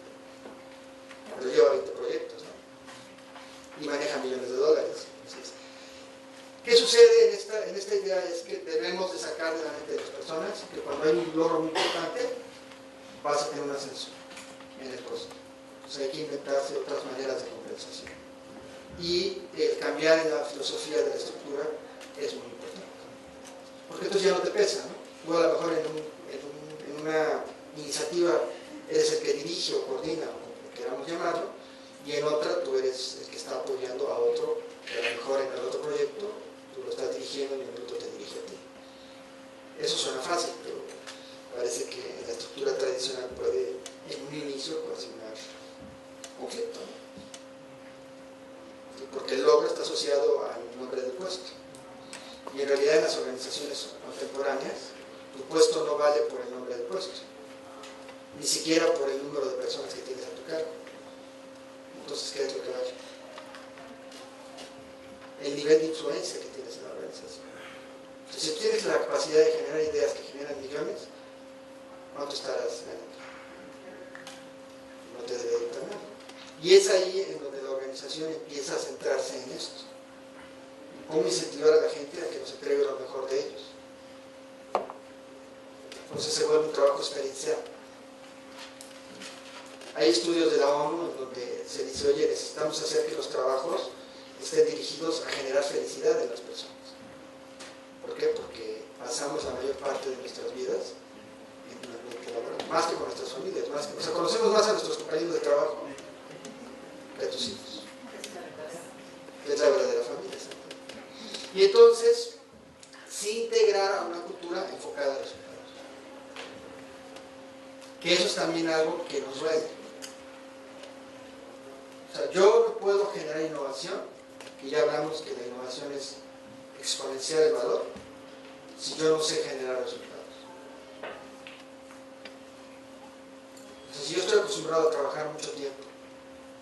Pero lleva 20 proyectos, ¿no? Y maneja millones de dólares. Entonces, ¿qué sucede en esta idea? Es que debemos de sacar de la mente de las personas que cuando hay un logro muy importante, vas a tener un ascenso en el costo. Entonces hay que inventarse otras maneras de compensación. Y cambiar en la filosofía de la estructura es muy importante. Porque entonces ya no te pesa, ¿no? Tú a lo mejor en una iniciativa eres el que dirige o coordina, o como queramos llamarlo, y en otra tú eres el que está apoyando a otro, que a lo mejor en el otro proyecto tú lo estás dirigiendo y en el otro te dirige a ti. Eso suena fácil, pero parece que en la estructura tradicional puede, en un inicio, ocasionar conflicto, ¿no? Porque el logro está asociado al nombre del puesto. Y en realidad en las organizaciones contemporáneas, tu puesto no vale por el nombre del puesto, ni siquiera por el número de personas que tienes a tu cargo. Entonces, ¿qué es lo que vale? El nivel de influencia que tienes en la organización. Entonces, si tienes la capacidad de generar ideas que generan millones, ¿cuánto estarás ganando? No te debe ir tan mal. Y es ahí en donde la organización empieza a centrarse en esto. Cómo incentivar a la gente a que nos entregue lo mejor de ellos. Entonces se vuelve un trabajo experiencial. Hay estudios de la ONU en donde se dice, oye, necesitamos hacer que los trabajos estén dirigidos a generar felicidad en las personas. ¿Por qué? Porque pasamos la mayor parte de nuestras vidas en un ambiente laboral, más que con nuestras familias, o sea, conocemos más a nuestros compañeros de trabajo que a tus hijos, que es la verdadera familia. Y entonces, sí integrar a una cultura enfocada a resultados. Que eso es también algo que nos duele. O sea, yo no puedo generar innovación, que ya hablamos que la innovación es exponenciar el valor, si yo no sé generar resultados. O sea, si yo estoy acostumbrado a trabajar mucho tiempo,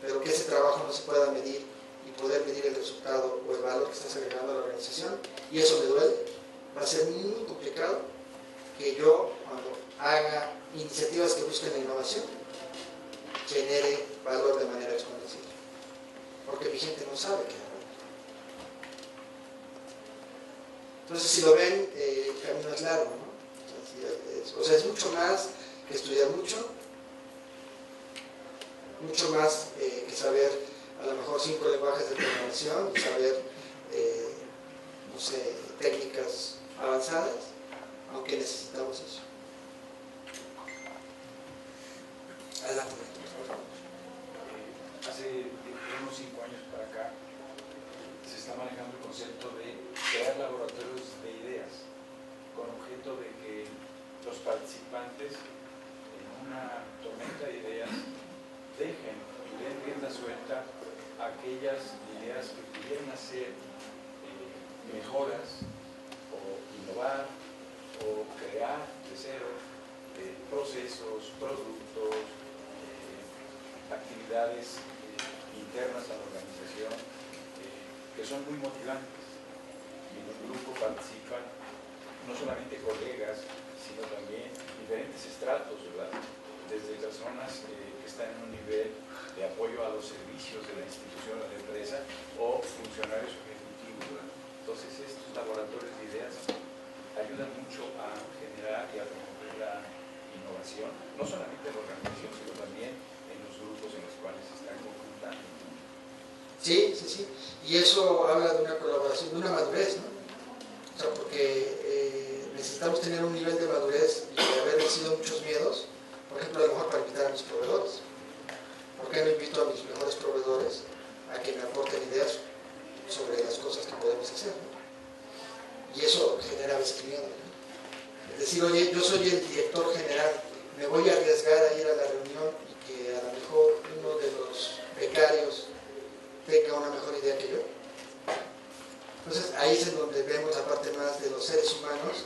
pero que ese trabajo no se pueda medir y poder medir el resultado o el valor que estás agregando a la organización, y eso me duele, va a ser muy complicado que yo, cuando haga iniciativas que busquen la innovación, genere valor de manera exponencial. Porque mi gente no sabe qué es. Entonces, si lo ven, el camino es largo, ¿no? O sea, es mucho más que estudiar mucho más que saber a lo mejor 5 lenguajes de programación, saber, no sé, técnicas avanzadas, aunque necesitamos eso. Adelante, por favor. Hace unos 5 años para acá se está manejando el concepto de crear laboratorios de ideas con objeto de que los participantes en una tormenta de ideas dejen y den rienda suelta a aquellas ideas que pudieran hacer mejoras o innovar o crear de cero procesos, productos, actividades internas a la organización que son muy motivantes. Y en el grupo participan no solamente colegas, sino también diferentes estratos, ¿verdad? Desde personas que están en un nivel de apoyo a los servicios de la institución o de la empresa o funcionarios ejecutivos, ¿verdad? Entonces estos laboratorios de ideas ayudan mucho a generar y a promover la innovación, no solamente en la organización, sino también en los grupos en los cuales se están conjuntando. Sí, sí, sí. Y eso habla de una colaboración, de una madurez, ¿no? O sea, porque necesitamos tener un nivel de madurez y de haber vencido muchos miedos, por ejemplo, a lo mejor para invitar a mis proveedores. ¿Por qué no invito a mis mejores proveedores a que me aporten ideas sobre las cosas que podemos hacer, ¿no? Y eso genera a veces miedo, ¿no? Es decir, oye, yo soy el director general, me voy a arriesgar a ir a la reunión y que a lo mejor uno de los becarios tenga una mejor idea que yo. Entonces ahí es en donde vemos la parte más de los seres humanos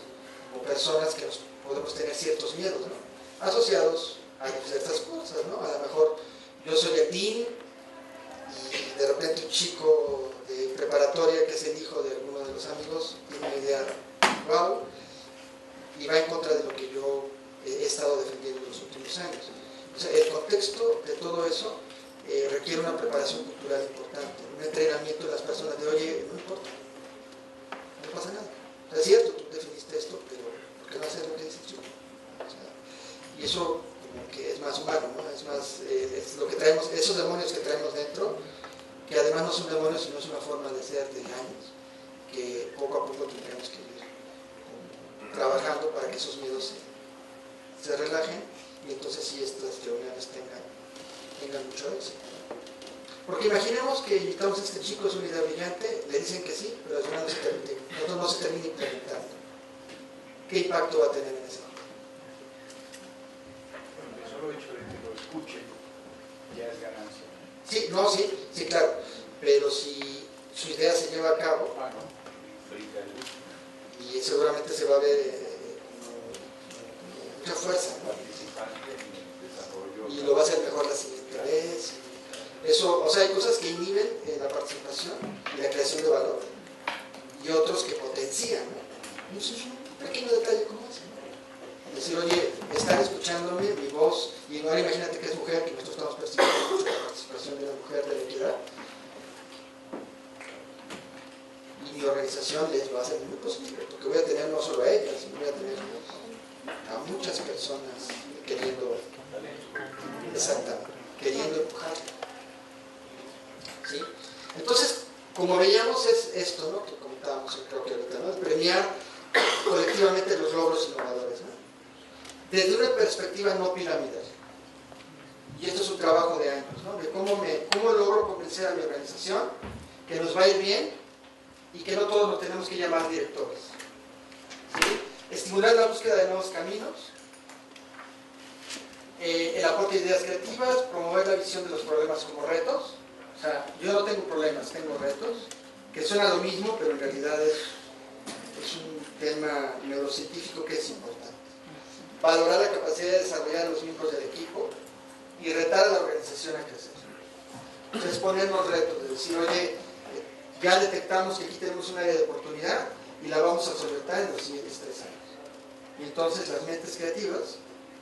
o personas que nos podemos tener ciertos miedos, ¿no? Asociados a ciertas cosas, ¿no? A lo mejor yo soy admin y de repente un chico de preparatoria que es el hijo de alguno de los amigos tiene una idea wow y va en contra de lo que yo he estado defendiendo en los últimos años. O sea, el contexto de todo eso requiere una preparación cultural importante, un entrenamiento de las personas de, oye, no importa, no pasa nada. O sea, es cierto, tú definiste esto, pero ¿por qué no hacer lo que dices tú? O sea, y eso como que es más humano, ¿no? Es más, es lo que traemos, esos demonios que traemos dentro, que además no son demonios, sino es una forma de ser de años, que poco a poco tendremos que ir trabajando para que esos miedos se relajen y entonces sí estas reuniones tengan mucho éxito. Porque imaginemos que invitamos a este chico, es una idea brillante, le dicen que sí, pero al final no se termina implementando. ¿Qué impacto va a tener en ese momento? El solo hecho de que lo escuchen ya es ganancia. Sí, no, sí, claro, pero si su idea se lleva a cabo, y seguramente se va a ver mucha fuerza, ¿no? Y lo va a hacer mejor la siguiente vez. Eso, o sea, hay cosas que inhiben la participación y la creación de valor, y otros que potencian, ¿no? Eso es un pequeño detalle como ese, ¿no? Decir, oye, están escuchándome, mi voz, y ahora imagínate que es mujer, que nosotros estamos percibiendo mucho la participación de la mujer, de la equidad, y mi organización les va a hacer muy posible, porque voy a tener no solo a ellas, sino voy a tener a muchas personas queriendo, exactamente, queriendo empujar. ¿Sí? Entonces, como veíamos, es esto, ¿no? Que comentábamos, creo que ahorita, ¿no? Premiar colectivamente los logros innovadores, ¿no? Desde una perspectiva no piramidal. Y esto es un trabajo de años, ¿no? De cómo logro convencer a mi organización que nos va a ir bien y que no todos nos tenemos que llamar directores. ¿Sí? Estimular la búsqueda de nuevos caminos, el aporte de ideas creativas, promover la visión de los problemas como retos. O sea, yo no tengo problemas, tengo retos, que suena lo mismo, pero en realidad es un tema neurocientífico que es importante. Valorar la capacidad de desarrollar a los miembros del equipo y retar a la organización a crecer. Entonces, ponernos retos, de decir, oye, ya detectamos que aquí tenemos un área de oportunidad y la vamos a solventar en los siguientes 3 años. Y entonces las mentes creativas,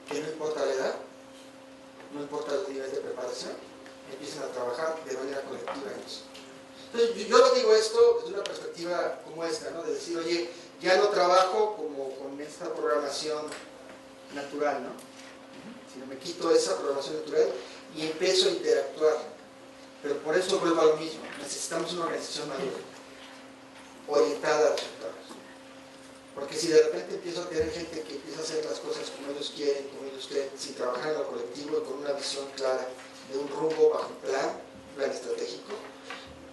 que no importa la edad, no importa el nivel de preparación, empiezan a trabajar de manera colectiva en eso. Entonces, yo lo digo esto desde una perspectiva como esta, ¿no? De decir, oye, ya no trabajo como con esta programación natural, ¿no? Sino me quito esa programación natural y empiezo a interactuar. Pero por eso vuelvo a lo mismo, necesitamos una organización madura, orientada a resultados. Porque si de repente empiezo a tener gente que empieza a hacer las cosas como ellos quieren, como ellos creen, sin trabajar en lo colectivo y con una visión clara de un rumbo bajo un plan estratégico,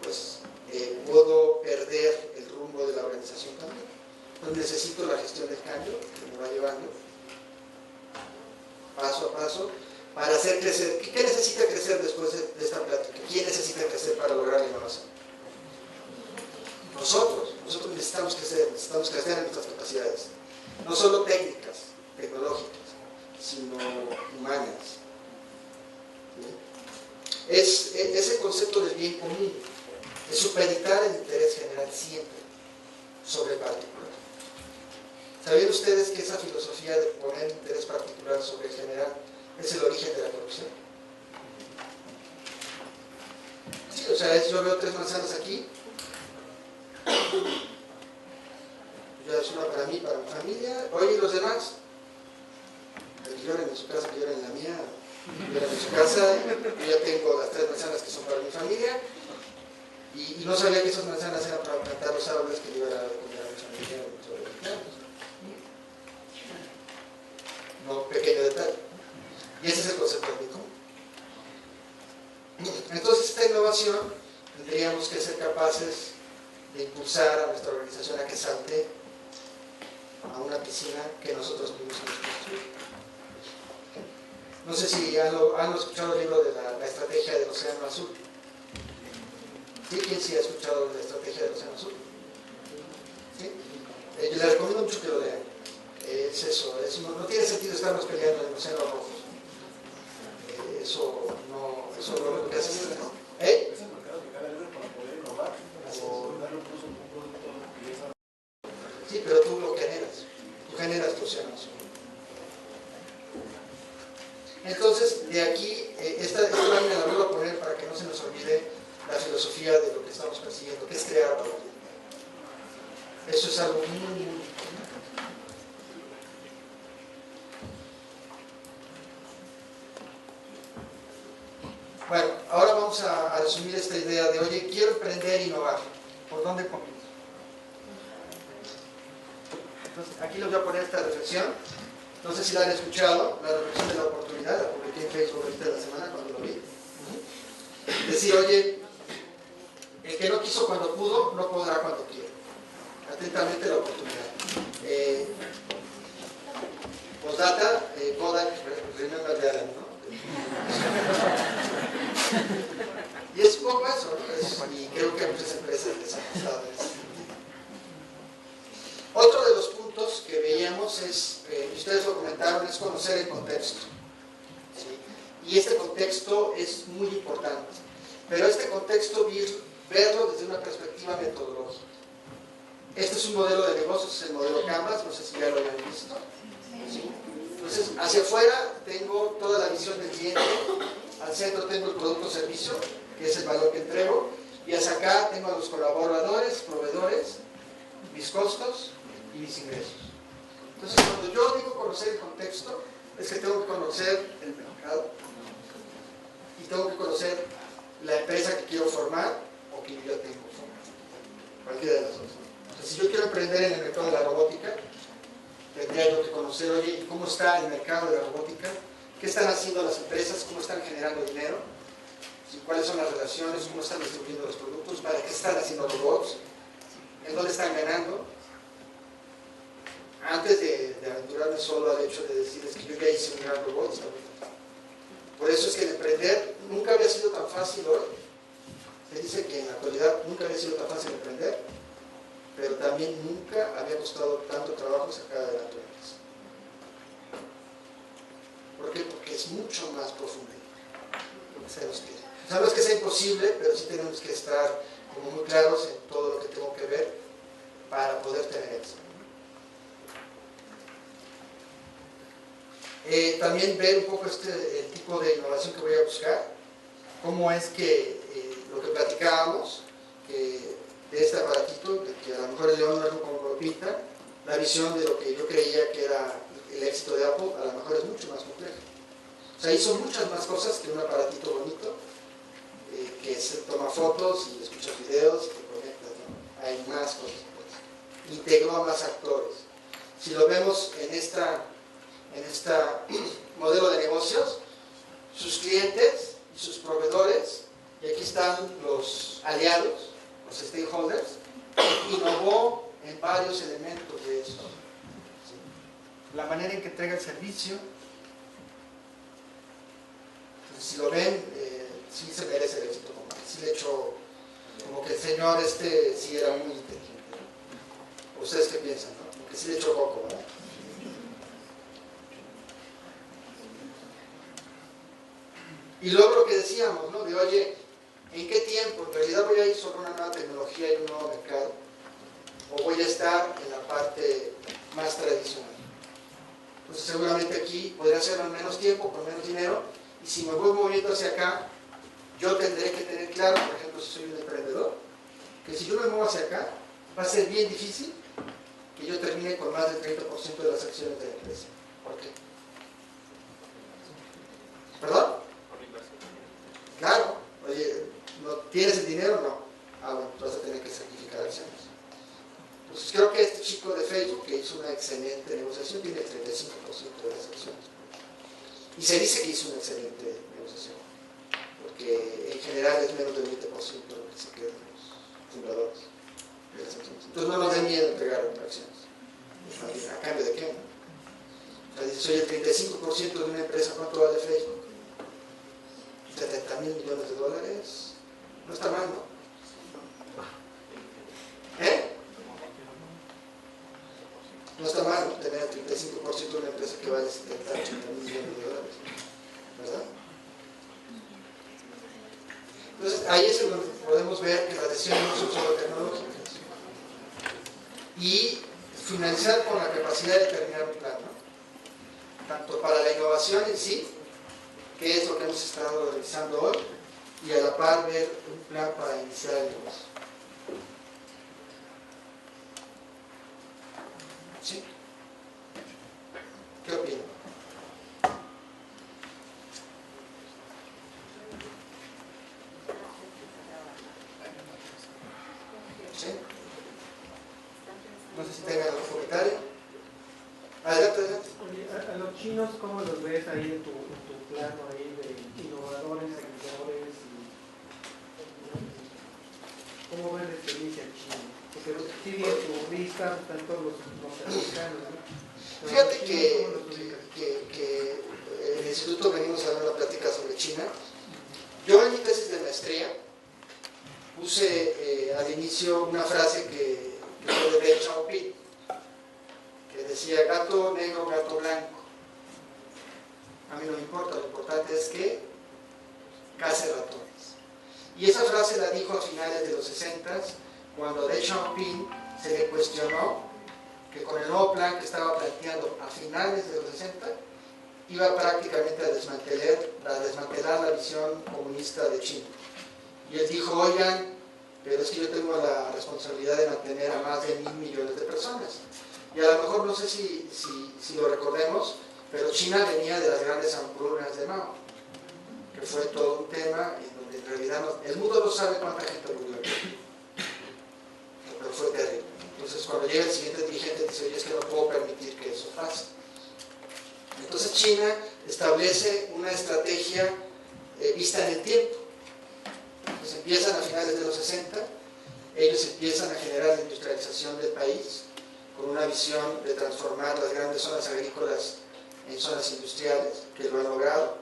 pues puedo perder el rumbo de la organización también. Entonces necesito la gestión del cambio que me va llevando paso a paso para hacer crecer. ¿Qué necesita crecer después de esta plática? ¿Quién necesita crecer para lograr la innovación? Nosotros necesitamos crecer en nuestras capacidades, no solo técnicas, tecnológicas, es ese concepto del bien común, es supeditar el interés general siempre sobre el particular. ¿Sabían ustedes que esa filosofía de poner interés particular sobre el general es el origen de la corrupción? Sí, o sea, yo veo 3 manzanas aquí, ya es una para mí, para mi familia, oye, ¿y los demás? Que lloren en su casa, que lloren en la mía, lloren en su casa, yo ya tengo las 3 manzanas que son para mi familia, y no sabía que esas manzanas eran para plantar los árboles que yo iba a dar de comer a mi familia dentro de 20 años. No, pequeño detalle. Y ese es el concepto del bien común. Entonces, esta innovación tendríamos que ser capaces de impulsar a nuestra organización a que salte a una piscina que nosotros mismos hemos construido. No sé si han escuchado el libro de la estrategia del Océano Azul. ¿Sí? ¿Quién sí ha escuchado la estrategia del Océano Azul? ¿Sí? Yo les recomiendo mucho que lo lean. Es eso, no tiene sentido estarnos peleando en el Océano Rojo. Eso no es lo que hace. ¿Eh? ¿Es el mercado que cada libro para poder innovar o darle un uso a un producto que ya está? Sí, pero tú lo generas. Tú generas tu Océano Azul. Entonces, de aquí, esta lámina la vuelvo a poner para que no se nos olvide la filosofía de lo que estamos persiguiendo, que es crear valor. Eso es algo muy bueno, ahora vamos a resumir esta idea de, oye, quiero emprender e innovar. ¿Por dónde comienzo? Entonces, aquí les voy a poner esta reflexión. No sé si la han escuchado, la reflexión de la oportunidad, la publiqué en Facebook ahorita de la semana cuando lo vi. Decir, oye, el que no quiso cuando pudo, no podrá cuando quiera. Atentamente la oportunidad. Postdata, Kodak, remember the Alan, ¿no? Y es un poco eso, ¿no? Y creo que a muchas empresas les ha pasado eso. Otro de los puntos que veíamos es, y ustedes lo comentaron, es conocer el contexto. ¿Sí? Y este contexto es muy importante. Pero este contexto, verlo desde una perspectiva metodológica. Este es un modelo de negocios, es el modelo Canvas, no sé si ya lo habían visto. ¿Sí? Entonces, hacia afuera tengo toda la visión del cliente, al centro tengo el producto o servicio, que es el valor que entrego, y hacia acá tengo a los colaboradores, proveedores, mis costos y mis ingresos. Entonces, cuando yo digo conocer el contexto, es que tengo que conocer el mercado y tengo que conocer la empresa que quiero formar o que yo ya tengo formada. Cualquiera de las dos. Entonces, si yo quiero emprender en el mercado de la robótica, tendría yo que conocer, oye, cómo está el mercado de la robótica, qué están haciendo las empresas, cómo están generando dinero, ¿sí? Cuáles son las relaciones, cómo están distribuyendo los productos, para qué están haciendo robots, en dónde están ganando. Antes de aventurarme solo al hecho de decirles que yo ya hice un gran robot, está muy fácil. Por eso es que el emprender nunca había sido tan fácil hoy. Se dice que en la actualidad nunca había sido tan fácil emprender, pero también nunca había costado tanto trabajo sacar adelante una empresa. ¿Por qué? Porque es mucho más profundo lo que sabemos que. O sea, no es que sea imposible, pero sí tenemos que estar como muy claros en todo lo que tengo que ver para poder tener éxito. También ver un poco el tipo de innovación que voy a buscar, cómo es que lo que platicábamos, que de este aparatito, que a lo mejor el león no es como lo pinta, la visión de lo que yo creía que era el éxito de Apple, a lo mejor es mucho más complejo. O sea, hizo muchas más cosas que un aparatito bonito, que se toma fotos y escuchas videos y te conectas, ¿no? Hay más cosas. Pues. Integró a más actores. Si lo vemos en este modelo de negocios, sus clientes y sus proveedores, y aquí están los aliados, los stakeholders, innovó en varios elementos de esto. ¿Sí? La manera en que entrega el servicio, pues, si lo ven, sí se merece el éxito, como que sí le echó, como que el señor sí era muy inteligente. ¿Ustedes qué piensan? ¿No? Como que sí le echó coco, ¿verdad? Y luego lo que decíamos, ¿no? De oye, ¿en qué tiempo? ¿En realidad voy a ir sobre una nueva tecnología y un nuevo mercado? ¿O voy a estar en la parte más tradicional? Entonces seguramente aquí podría hacerlo en menos tiempo, con menos dinero, y si me voy moviendo hacia acá, yo tendré que tener claro, por ejemplo, si soy un emprendedor, que si yo me muevo hacia acá, va a ser bien difícil que yo termine con más del 30% de las acciones de la empresa. ¿Por qué? ¿Perdón? Claro. Oye, ¿no tienes el dinero? No. Ah, bueno, vas a tener que sacrificar acciones. Entonces creo que este chico de Facebook, que hizo una excelente negociación, tiene el 35% de las acciones. Y se dice que hizo una excelente negociación, porque en general es menos del 20% lo que se quedan los fundadores de las acciones. Entonces no nos dé miedo entregar acciones. ¿A cambio de qué? O sea, dice, soy el 35% de una empresa, ¿cuánto vale Facebook? 70 mil millones de dólares. No está mal, ¿no? ¿Eh? No está mal, ¿no? Tener el 35% de una empresa que vale 70, 80 mil millones de dólares. ¿Verdad? Entonces, ahí es donde podemos ver que las decisiones no son solo tecnológicas. Y finalizar con la capacidad de terminar un plan, ¿no? Tanto para la innovación en sí, que es lo que hemos estado realizando hoy, y a la par ver un plan para iniciar el negocio. ¿Sí? ¿Qué opinan? ¿Sí? No sé si tengan algún comentario. Adelante, adelante. A los chinos, ¿cómo los ves ahí en tu plano ahí de innovadores, seguidores? ¿Cómo ves la experiencia en China? Porque si bien tu vista están todos los norteamericanos, ¿no? Fíjate que en el instituto venimos a dar una plática sobre China. Yo en mi tesis de maestría puse al inicio una frase que fue de Deng Xiaoping, que decía gato negro, gato blanco. A mí no me importa, lo importante es que case ratones. Y esa frase la dijo a finales de los 60, cuando Deng Xiaoping se le cuestionó que con el nuevo plan que estaba planteando a finales de los 60 iba prácticamente a desmantelar la visión comunista de China. Y él dijo, oigan, pero es que yo tengo la responsabilidad de mantener a más de 1.000 millones de personas. Y a lo mejor no sé si lo recordemos, pero China venía de las grandes hambrunas de Mao, que fue todo un tema en donde en realidad el mundo no sabe cuánta gente murió, pero fue terrible. Entonces cuando llega el siguiente dirigente dice, oye, es que no puedo permitir que eso pase. Entonces China establece una estrategia vista en el tiempo. Entonces empiezan a finales de los 60, ellos empiezan a generar la industrialización del país, con una visión de transformar las grandes zonas agrícolas en zonas industriales, que lo han logrado.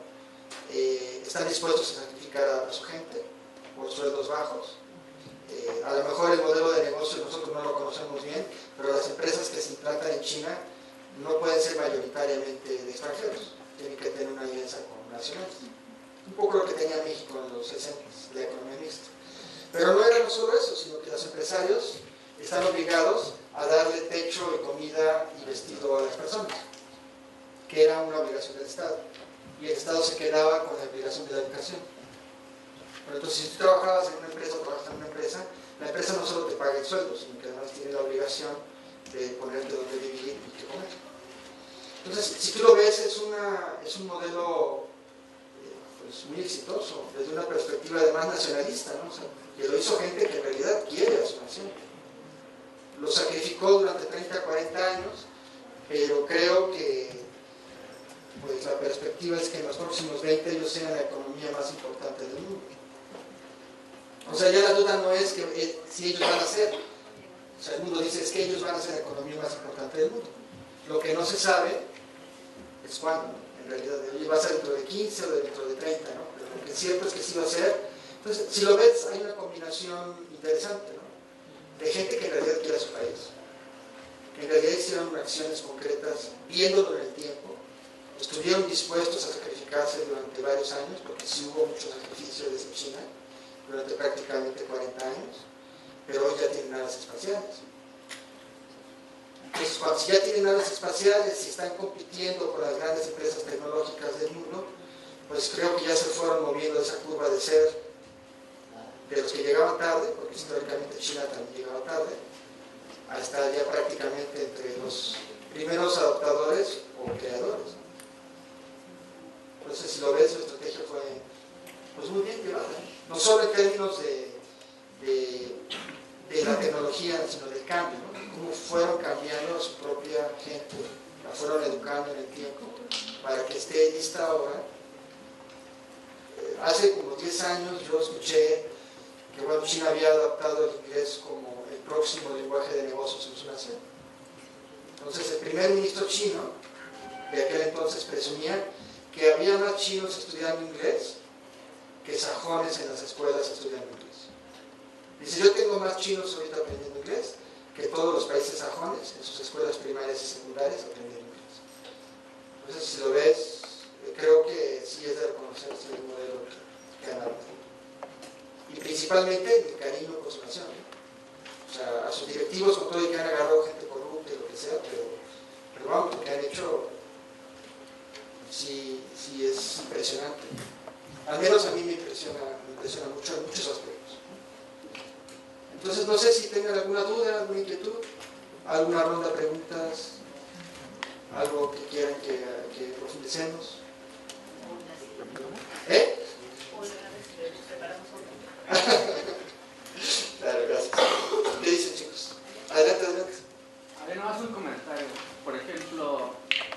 Están dispuestos a sacrificar a su gente por sueldos bajos. A lo mejor el modelo de negocio nosotros no lo conocemos bien, pero las empresas que se implantan en China no pueden ser mayoritariamente de extranjeros, tienen que tener una alianza con nacionales. Un poco lo que tenía México en los 60, la economía mixta. Pero no era no solo eso, sino que los empresarios están obligados a darle techo y comida y vestido a las personas, que era una obligación del Estado. Y el Estado se quedaba con la obligación de la educación. Bueno, entonces, si tú trabajabas en una empresa o trabajas en una empresa, la empresa no solo te paga el sueldo, sino que además tiene la obligación de ponerte donde vivir y qué comer. Entonces, si tú lo ves, es un modelo pues, muy exitoso, desde una perspectiva además nacionalista, ¿no? O sea, que lo hizo gente que en realidad quiere a su nación. Lo sacrificó durante 30, 40 años, pero creo que pues, la perspectiva es que en los próximos 20 ellos sean la economía más importante del mundo. O sea, ya la duda no es que si ellos van a ser, o sea, el mundo dice es que ellos van a ser la economía más importante del mundo. Lo que no se sabe es cuándo, en realidad, va a ser dentro de 15 o dentro de 30, ¿no? Pero lo que es cierto es que sí va a ser. Entonces, si lo ves, hay una combinación interesante, ¿no? De gente que en realidad quiere a su país, que en realidad hicieron acciones concretas, viéndolo en el tiempo, estuvieron dispuestos a sacrificar erradicarse durante varios años, porque sí hubo mucho sacrificio desde China durante prácticamente 40 años, pero hoy ya tienen naves espaciales. Entonces, cuando ya tienen naves espaciales y están compitiendo con las grandes empresas tecnológicas del mundo, pues creo que ya se fueron moviendo esa curva de ser de los que llegaban tarde, porque históricamente China también llegaba tarde, a estar ya prácticamente entre los primeros adoptadores o creadores. Entonces, si lo ves, su estrategia fue pues muy bien llevada, no solo en términos de la tecnología, sino del cambio, ¿no? Cómo fueron cambiando a su propia gente, la fueron educando en el tiempo para que esté lista ahora. Hace como 10 años yo escuché que bueno, China había adaptado el inglés como el próximo lenguaje de negocios en su nación. Entonces el primer ministro chino de aquel entonces presumía que había más chinos estudiando inglés que sajones en las escuelas estudiando inglés. Dice, yo tengo más chinos ahorita aprendiendo inglés que todos los países sajones en sus escuelas primarias y secundarias aprendiendo inglés. Entonces, si lo ves, creo que sí es de reconocer ese modelo que han adoptado. Y principalmente el cariño por su nación, ¿no? O sea, a sus directivos, con todo y que han agarrado gente corrupta y lo que sea, pero vamos, lo que han hecho sí es impresionante. Al menos a mí me impresiona mucho en muchos aspectos. Entonces, no sé si tengan alguna duda, alguna inquietud, alguna ronda de preguntas, algo que quieran que profundicemos. ¿Eh? Claro, gracias. ¿Qué dicen, chicos? Adelante, adelante. A ver, nomás un comentario. Por ejemplo,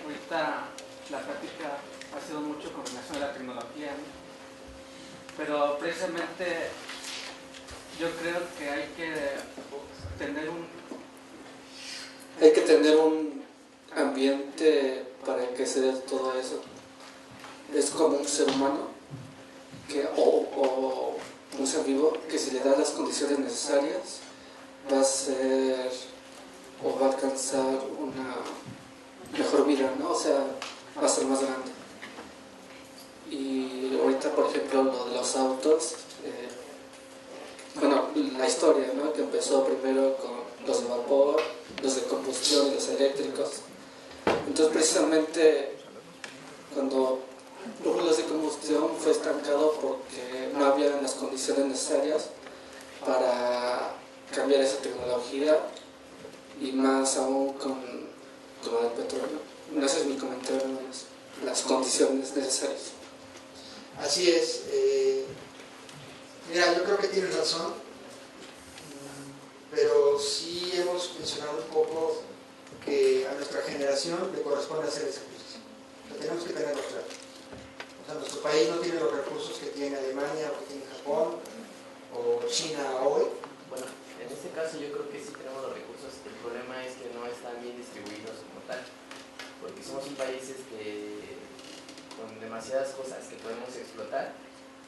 ahorita la práctica ha sido mucho con relación a la tecnología, ¿no? Pero precisamente yo creo que hay que tener un ambiente para que se dé todo eso. Es como un ser humano o un ser vivo que si le da las condiciones necesarias va a ser o va a alcanzar una mejor vida, ¿no? O sea, va a ser más grande. Y ahorita, por ejemplo, lo de los autos, bueno, la historia, ¿no? Que empezó primero con los de vapor, los de combustión y los eléctricos. Entonces, precisamente, cuando los de combustión fue estancado porque no había las condiciones necesarias para cambiar esa tecnología y más aún con el petróleo. Ese es mi comentario, las condiciones necesarias. Así es. Mira, yo creo que tienes razón, pero sí hemos mencionado un poco que a nuestra generación le corresponde hacer ese sacrificio. O sea, tenemos que tenerlo claro. O sea, nuestro país no tiene los recursos que tiene Alemania o que tiene Japón o China hoy. Bueno, en este caso yo creo que sí tenemos los recursos. El problema es que no están bien distribuidos como tal, porque somos un país con demasiadas cosas que podemos explotar,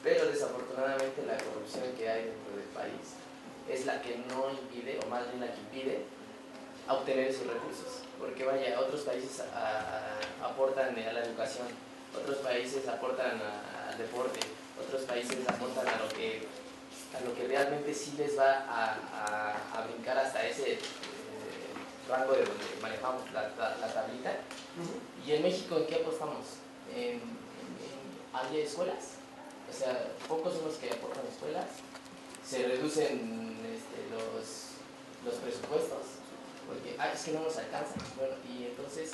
pero desafortunadamente la corrupción que hay dentro del país es la que no impide, o más bien la que impide obtener esos recursos, porque vaya, otros países aportan a la educación, otros países aportan al deporte, otros países aportan a lo que realmente sí les va a brincar hasta ese rango de donde manejamos la tablita. Y en México, ¿en qué apostamos? ¿Hay escuelas? O sea, pocos son los que aportan escuelas, se reducen los presupuestos, porque es que no nos alcanza. Bueno, y entonces,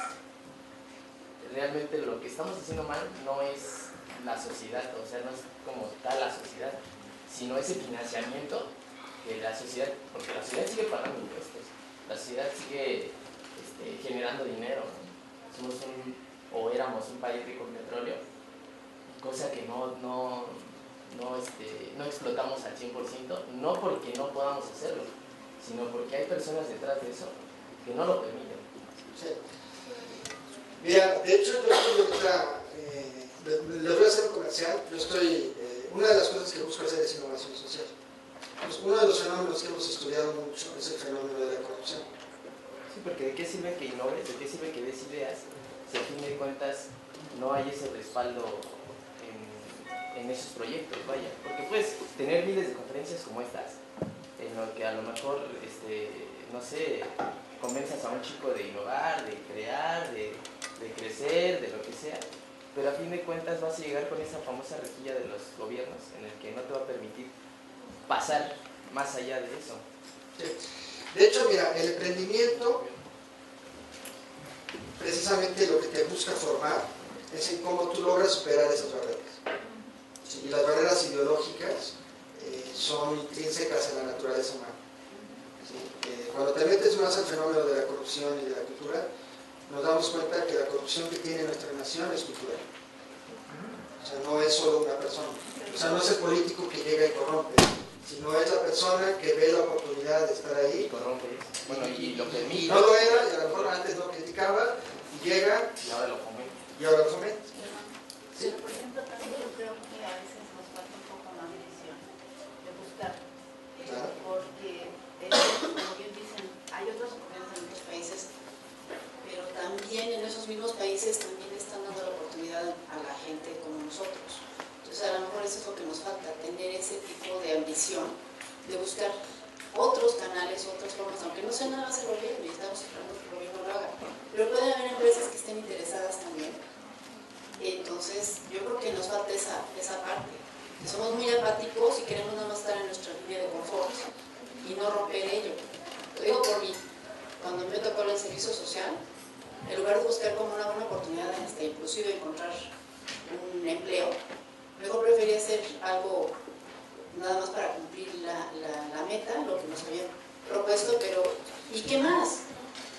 realmente lo que estamos haciendo mal no es la sociedad, o sea, no es como tal la sociedad, sino ese financiamiento que la sociedad, porque la sociedad sigue pagando impuestos, la sociedad sigue generando dinero, ¿no? Éramos un país rico en petróleo, cosa que no explotamos al 100%, no porque no podamos hacerlo, sino porque hay personas detrás de eso que no lo permiten. Sí. Mira, de hecho, yo estoy ahorita, les voy a hacer un comercial. Una de las cosas que busco hacer es innovación social. Pues uno de los fenómenos que hemos estudiado mucho es el fenómeno de la corrupción. Sí, porque ¿de qué sirve que innoves? ¿De qué sirve que des ideas? Si si a fin de cuentas no hay ese respaldo en esos proyectos, vaya, porque puedes tener miles de conferencias como estas, en lo que a lo mejor, no sé, convenzas a un chico de innovar, de crear, de crecer, de lo que sea, pero a fin de cuentas vas a llegar con esa famosa rejilla de los gobiernos en el que no te va a permitir pasar más allá de eso. Sí. De hecho, mira, el emprendimiento, precisamente lo que te busca formar es en cómo tú logras superar esas barreras. Sí, y las barreras ideológicas son intrínsecas en la naturaleza humana. ¿Sí? Cuando te metes más al fenómeno de la corrupción y de la cultura, nos damos cuenta que la corrupción que tiene nuestra nación es cultural. O sea, no es solo una persona. O sea, no es el político que llega y corrompe, sino es la persona que ve la oportunidad de estar ahí. Y corrompe. Bueno, y lo permite. No lo era, y a lo mejor antes no criticaba, y llega. Y ahora lo fomenta. Y ahora lo fomenta. Sí. Pero, por ejemplo, también yo creo que a veces nos falta un poco más de visión, de buscar. Claro. Porque, como bien dicen, hay otros gobiernos en otros países, pero también en esos mismos países también están dando la oportunidad a la gente como nosotros. Entonces, a lo mejor eso es lo que nos falta, tener ese tipo de ambición, de buscar otros canales, otras formas, aunque no sea nada más el gobierno, y estamos esperando que el gobierno lo haga, pero pueden haber empresas que estén interesadas también. Entonces, yo creo que nos falta esa parte, que somos muy apáticos y queremos nada más estar en nuestra línea de confort y no romper ello. Lo digo por mí, cuando me tocó el servicio social, en lugar de buscar como una buena oportunidad, inclusive encontrar un empleo, mejor prefería hacer algo nada más para cumplir la meta, lo que nos habían propuesto, pero ¿y qué más?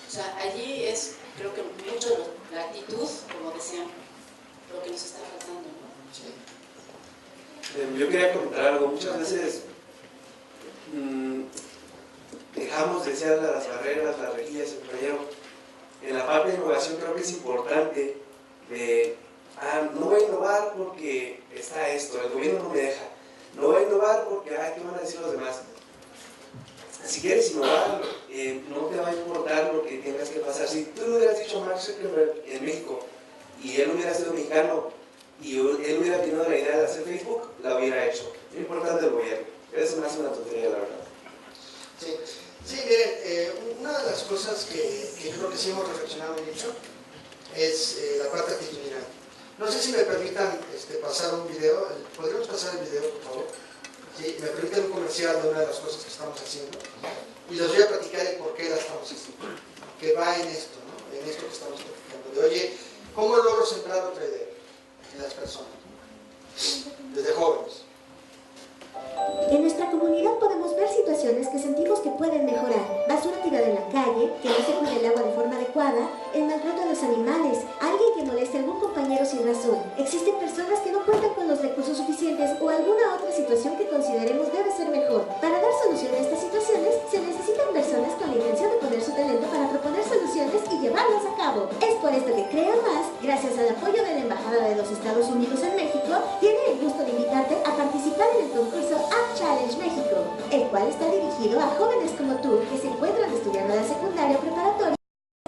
O sea, allí es, creo que mucho la actitud, como decían, lo que nos está faltando, ¿no? Sí. Yo quería comentar algo. Muchas veces dejamos de ser las barreras, las rejillas, el compañero. En la parte de innovación creo que es importante no voy a innovar porque está esto, el gobierno no me deja. No voy a innovar porque, ¿qué van a decir los demás? Si quieres innovar, no te va a importar lo que tengas que pasar. Si tú lo hubieras dicho a Mark Zuckerberg en México, y él hubiera sido mexicano y él hubiera tenido la idea de hacer Facebook, la hubiera hecho. No importa el gobierno. Eso me hace una tontería, la verdad. Sí, sí, miren, una de las cosas que yo creo que sí hemos reflexionado mucho es la parte actitudinal. No sé si me permitan pasar un video. ¿Podríamos pasar el video, por favor? Sí, me permiten un comercial de una de las cosas que estamos haciendo. Y les voy a platicar el por qué la estamos haciendo. Que va en esto, ¿no? En esto que estamos platicando. De, oye, ¿cómo logro centrar otra idea en las personas? Desde jóvenes. En nuestra comunidad podemos ver situaciones que sentimos que pueden mejorar. Basura tirada en la calle, que no se cuida el agua de forma adecuada, el maltrato a los animales, alguien que moleste a algún compañero sin razón. Existen personas que no cuentan con los recursos suficientes o alguna otra situación que consideremos debe ser mejor. Para dar solución a estas situaciones, se necesitan personas con la intención de poner su talento para proponer soluciones y llevarlas a cabo. Es por esto que Crea Más, gracias al apoyo de la Embajada de los Estados Unidos en México, tiene el gusto de invitarte a participar en el concurso App Challenge México, el cual está dirigido a jóvenes como tú que se encuentran estudiando la secundaria o preparatoria y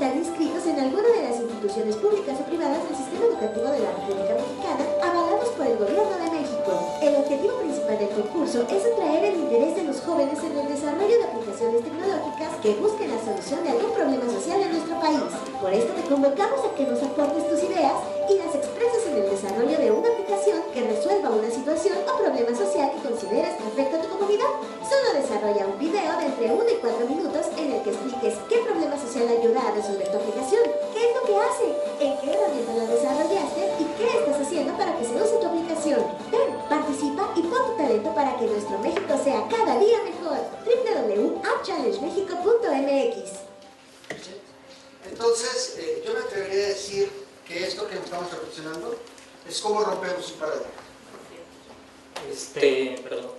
están inscritos en alguna de las instituciones públicas o privadas del sistema educativo de la República Mexicana, avalados por el Gobierno de México. El objetivo principal del concurso es atraer el interés de los jóvenes en el desarrollo de aplicaciones tecnológicas que busquen la solución de algún problema social en nuestro país. Por esto te convocamos a que nos aportes tus ideas y las expreses en el desarrollo de una aplicación que resuelva una situación o problema social que consideres que afecta a tu comunidad. Solo desarrolla un video de entre 1 y 4 minutos en el que expliques qué problema social ayuda a resolver tu aplicación, qué es lo que hace, en qué herramienta la desarrollaste y qué estás haciendo para que se use tu aplicación. Ven, participa y pon tu talento para que nuestro México sea cada día mejor. www.appchallengemexico.mx. Entonces, yo me atrevería a decir que esto que estamos reflexionando es cómo rompemos un paradigma. Perdón.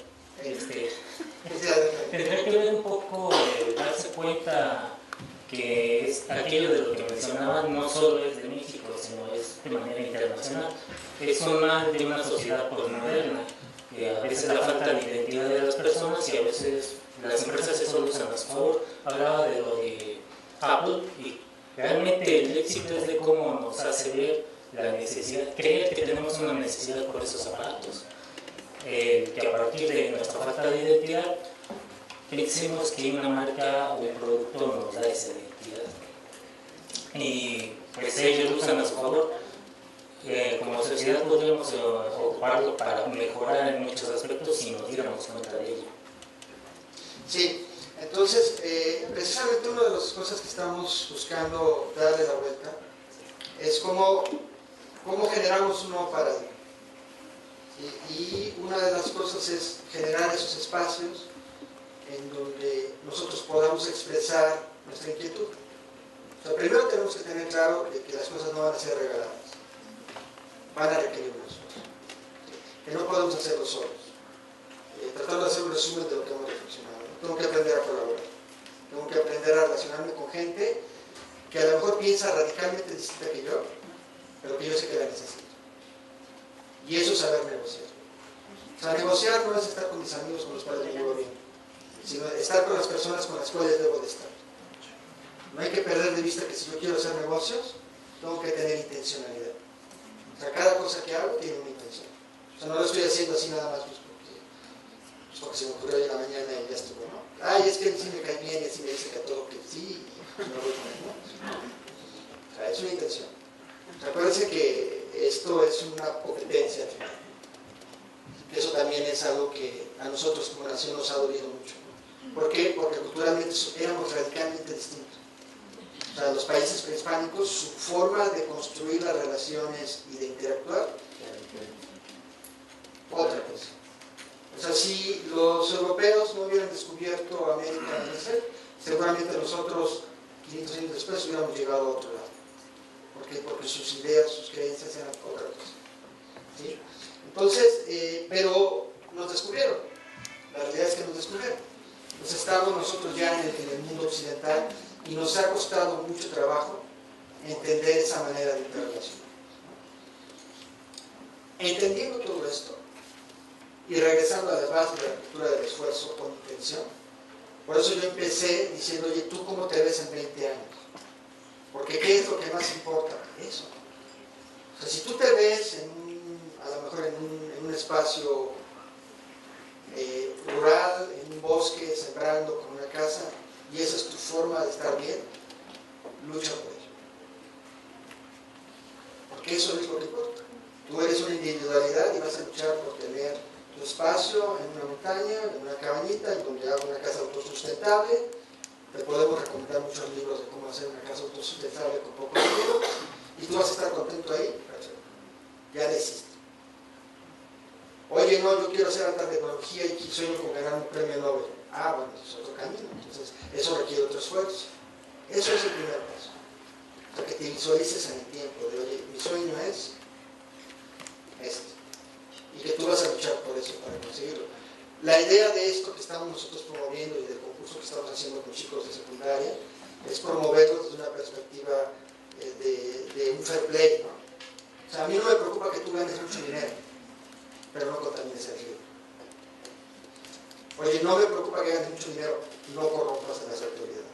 Tendría que ver un poco, darse cuenta que es aquello de lo que mencionaban, no solo es de México, sino es de manera internacional. Es más de una sociedad postmoderna. A veces la falta de identidad de las personas y a veces las empresas se solo usan a su favor. Hablaba de lo de Apple y Realmente el éxito es de cómo nos hace ver la necesidad, creer que tenemos una necesidad por esos aparatos. Que a partir de nuestra falta de identidad pensemos que una marca o un producto nos da esa identidad. Y pues ellos lo usan a su favor. Como sociedad podríamos ocuparlo para mejorar en muchos aspectos si nos diéramos cuenta de ello. Sí, entonces precisamente una de las cosas que estamos buscando darle la vuelta es cómo generamos un nuevo paradigma. Y una de las cosas es generar esos espacios en donde nosotros podamos expresar nuestra inquietud. O sea, primero tenemos que tener claro de que las cosas no van a ser regaladas, van a requerir un esfuerzo, que no podemos hacerlo solos. Tratando de hacer un resumen de lo que hemos reflexionado. Tengo que aprender a colaborar, tengo que aprender a relacionarme con gente que a lo mejor piensa radicalmente distinta que yo, pero que yo sé que la necesito. Y eso es saber negociar. O sea, negociar no es estar con mis amigos con los cuales me llevo bien, sino estar con las personas con las cuales debo de estar. No hay que perder de vista que si yo quiero hacer negocios, tengo que tener intencionalidad. O sea, cada cosa que hago tiene una intención. O sea, no lo estoy haciendo así nada más porque se me ocurrió hoy en la mañana y ya estuvo, ¿no? Ay, es que él sí me cae bien y así me dice que a todo que sí, y no voy con él, ¿no? O sea, es una intención. O sea, acuérdense que esto es una competencia al final. Eso también es algo que a nosotros como nación nos ha dolido mucho. ¿Por qué? Porque culturalmente éramos radicalmente distintos. O sea, los países prehispánicos, su forma de construir las relaciones y de interactuar era diferente. Otra cosa. O sea, si los europeos no hubieran descubierto América en ese, seguramente nosotros, 500 años después, hubiéramos llegado a otro lado. ¿Por qué? Porque sus ideas, sus creencias eran otra cosa. ¿Sí? Entonces, pero nos descubrieron. La realidad es que nos descubrieron. Entonces estamos nosotros ya en el mundo occidental y nos ha costado mucho trabajo entender esa manera de interrelacionar. Entendiendo todo esto y regresando a las bases de la cultura del esfuerzo con intención, por eso yo empecé diciendo, oye, ¿tú cómo te ves en 20 años? Porque ¿qué es lo que más importa? Eso. O sea, si tú te ves a lo mejor en un espacio rural, en un bosque, sembrando con una casa, y esa es tu forma de estar bien, lucha por ello. Porque eso es lo que importa. Tú eres una individualidad y vas a luchar por tener tu espacio en una montaña, en una cabañita, en donde haga una casa autosustentable. Te podemos recomendar muchos libros de cómo hacer una casa autosustentable con poco dinero, y tú vas a estar contento ahí, ya la hiciste. Oye, no, yo quiero hacer alta tecnología y sueño con ganar un premio Nobel. Ah, bueno, eso es otro camino. Entonces, eso requiere otro esfuerzo. Eso es el primer paso. O sea, que te visualices en el tiempo de, oye, mi sueño es este. Y que tú vas a luchar por eso para conseguirlo. La idea de esto que estamos nosotros promoviendo y del concurso que estamos haciendo con chicos de secundaria es promoverlo desde una perspectiva de un fair play, ¿no? O sea, a mí no me preocupa que tú ganes mucho dinero, pero no contamines el río. Oye, no me preocupa que ganes mucho dinero, no corrompas a las autoridades.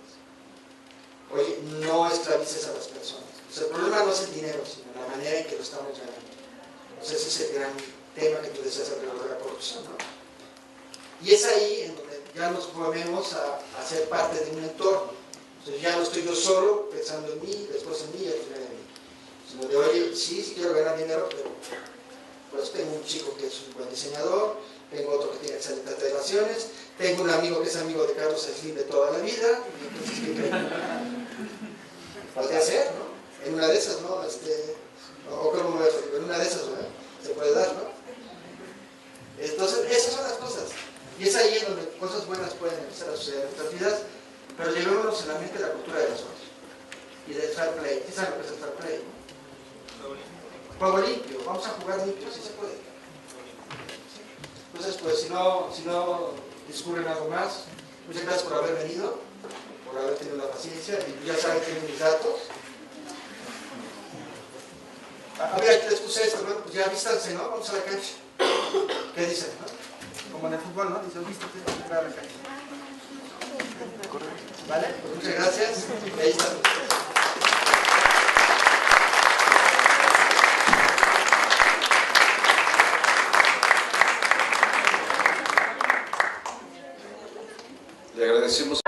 Oye, no esclavices a las personas. O sea, el problema no es el dinero, sino la manera en que lo estamos ganando. O sea, ese es el gran tema que tú decías alrededor de la corrupción, ¿no? Y es ahí en donde ya nos movemos a ser parte de un entorno. Entonces ya no estoy yo solo pensando en mí, después en mí y al final en mí. Sino de, oye, sí quiero ganar dinero, pero pues tengo un chico que es un buen diseñador, tengo otro que tiene excelentes relaciones, tengo un amigo que es amigo de Carlos Slim de toda la vida, entonces ¿qué creen? Podría ser, ¿no? En una de esas, ¿no? O como me refiero, en una de esas, ¿no? Se puede dar, ¿no? Entonces, esas son las cosas. Y es ahí en donde cosas buenas pueden empezar a suceder en nuestras vidas, pero llevémonos en la mente la cultura de los otros y del fair play. ¿Qué saben lo que es el fair play? Juego limpio. Vamos a jugar limpio, sí se puede. Entonces, pues, si no discurren algo más, muchas gracias por haber venido, por haber tenido la paciencia, y ya saben que tienen mis datos. A ver, aquí les puse esto, ¿no? Pues ya vístanse, ¿no? Vamos a la cancha. ¿Qué dicen, no? Como en el fútbol, ¿no? Dicen, vístate, a la cancha. ¿Vale? Pues muchas gracias. Y ahí está. agradecemos.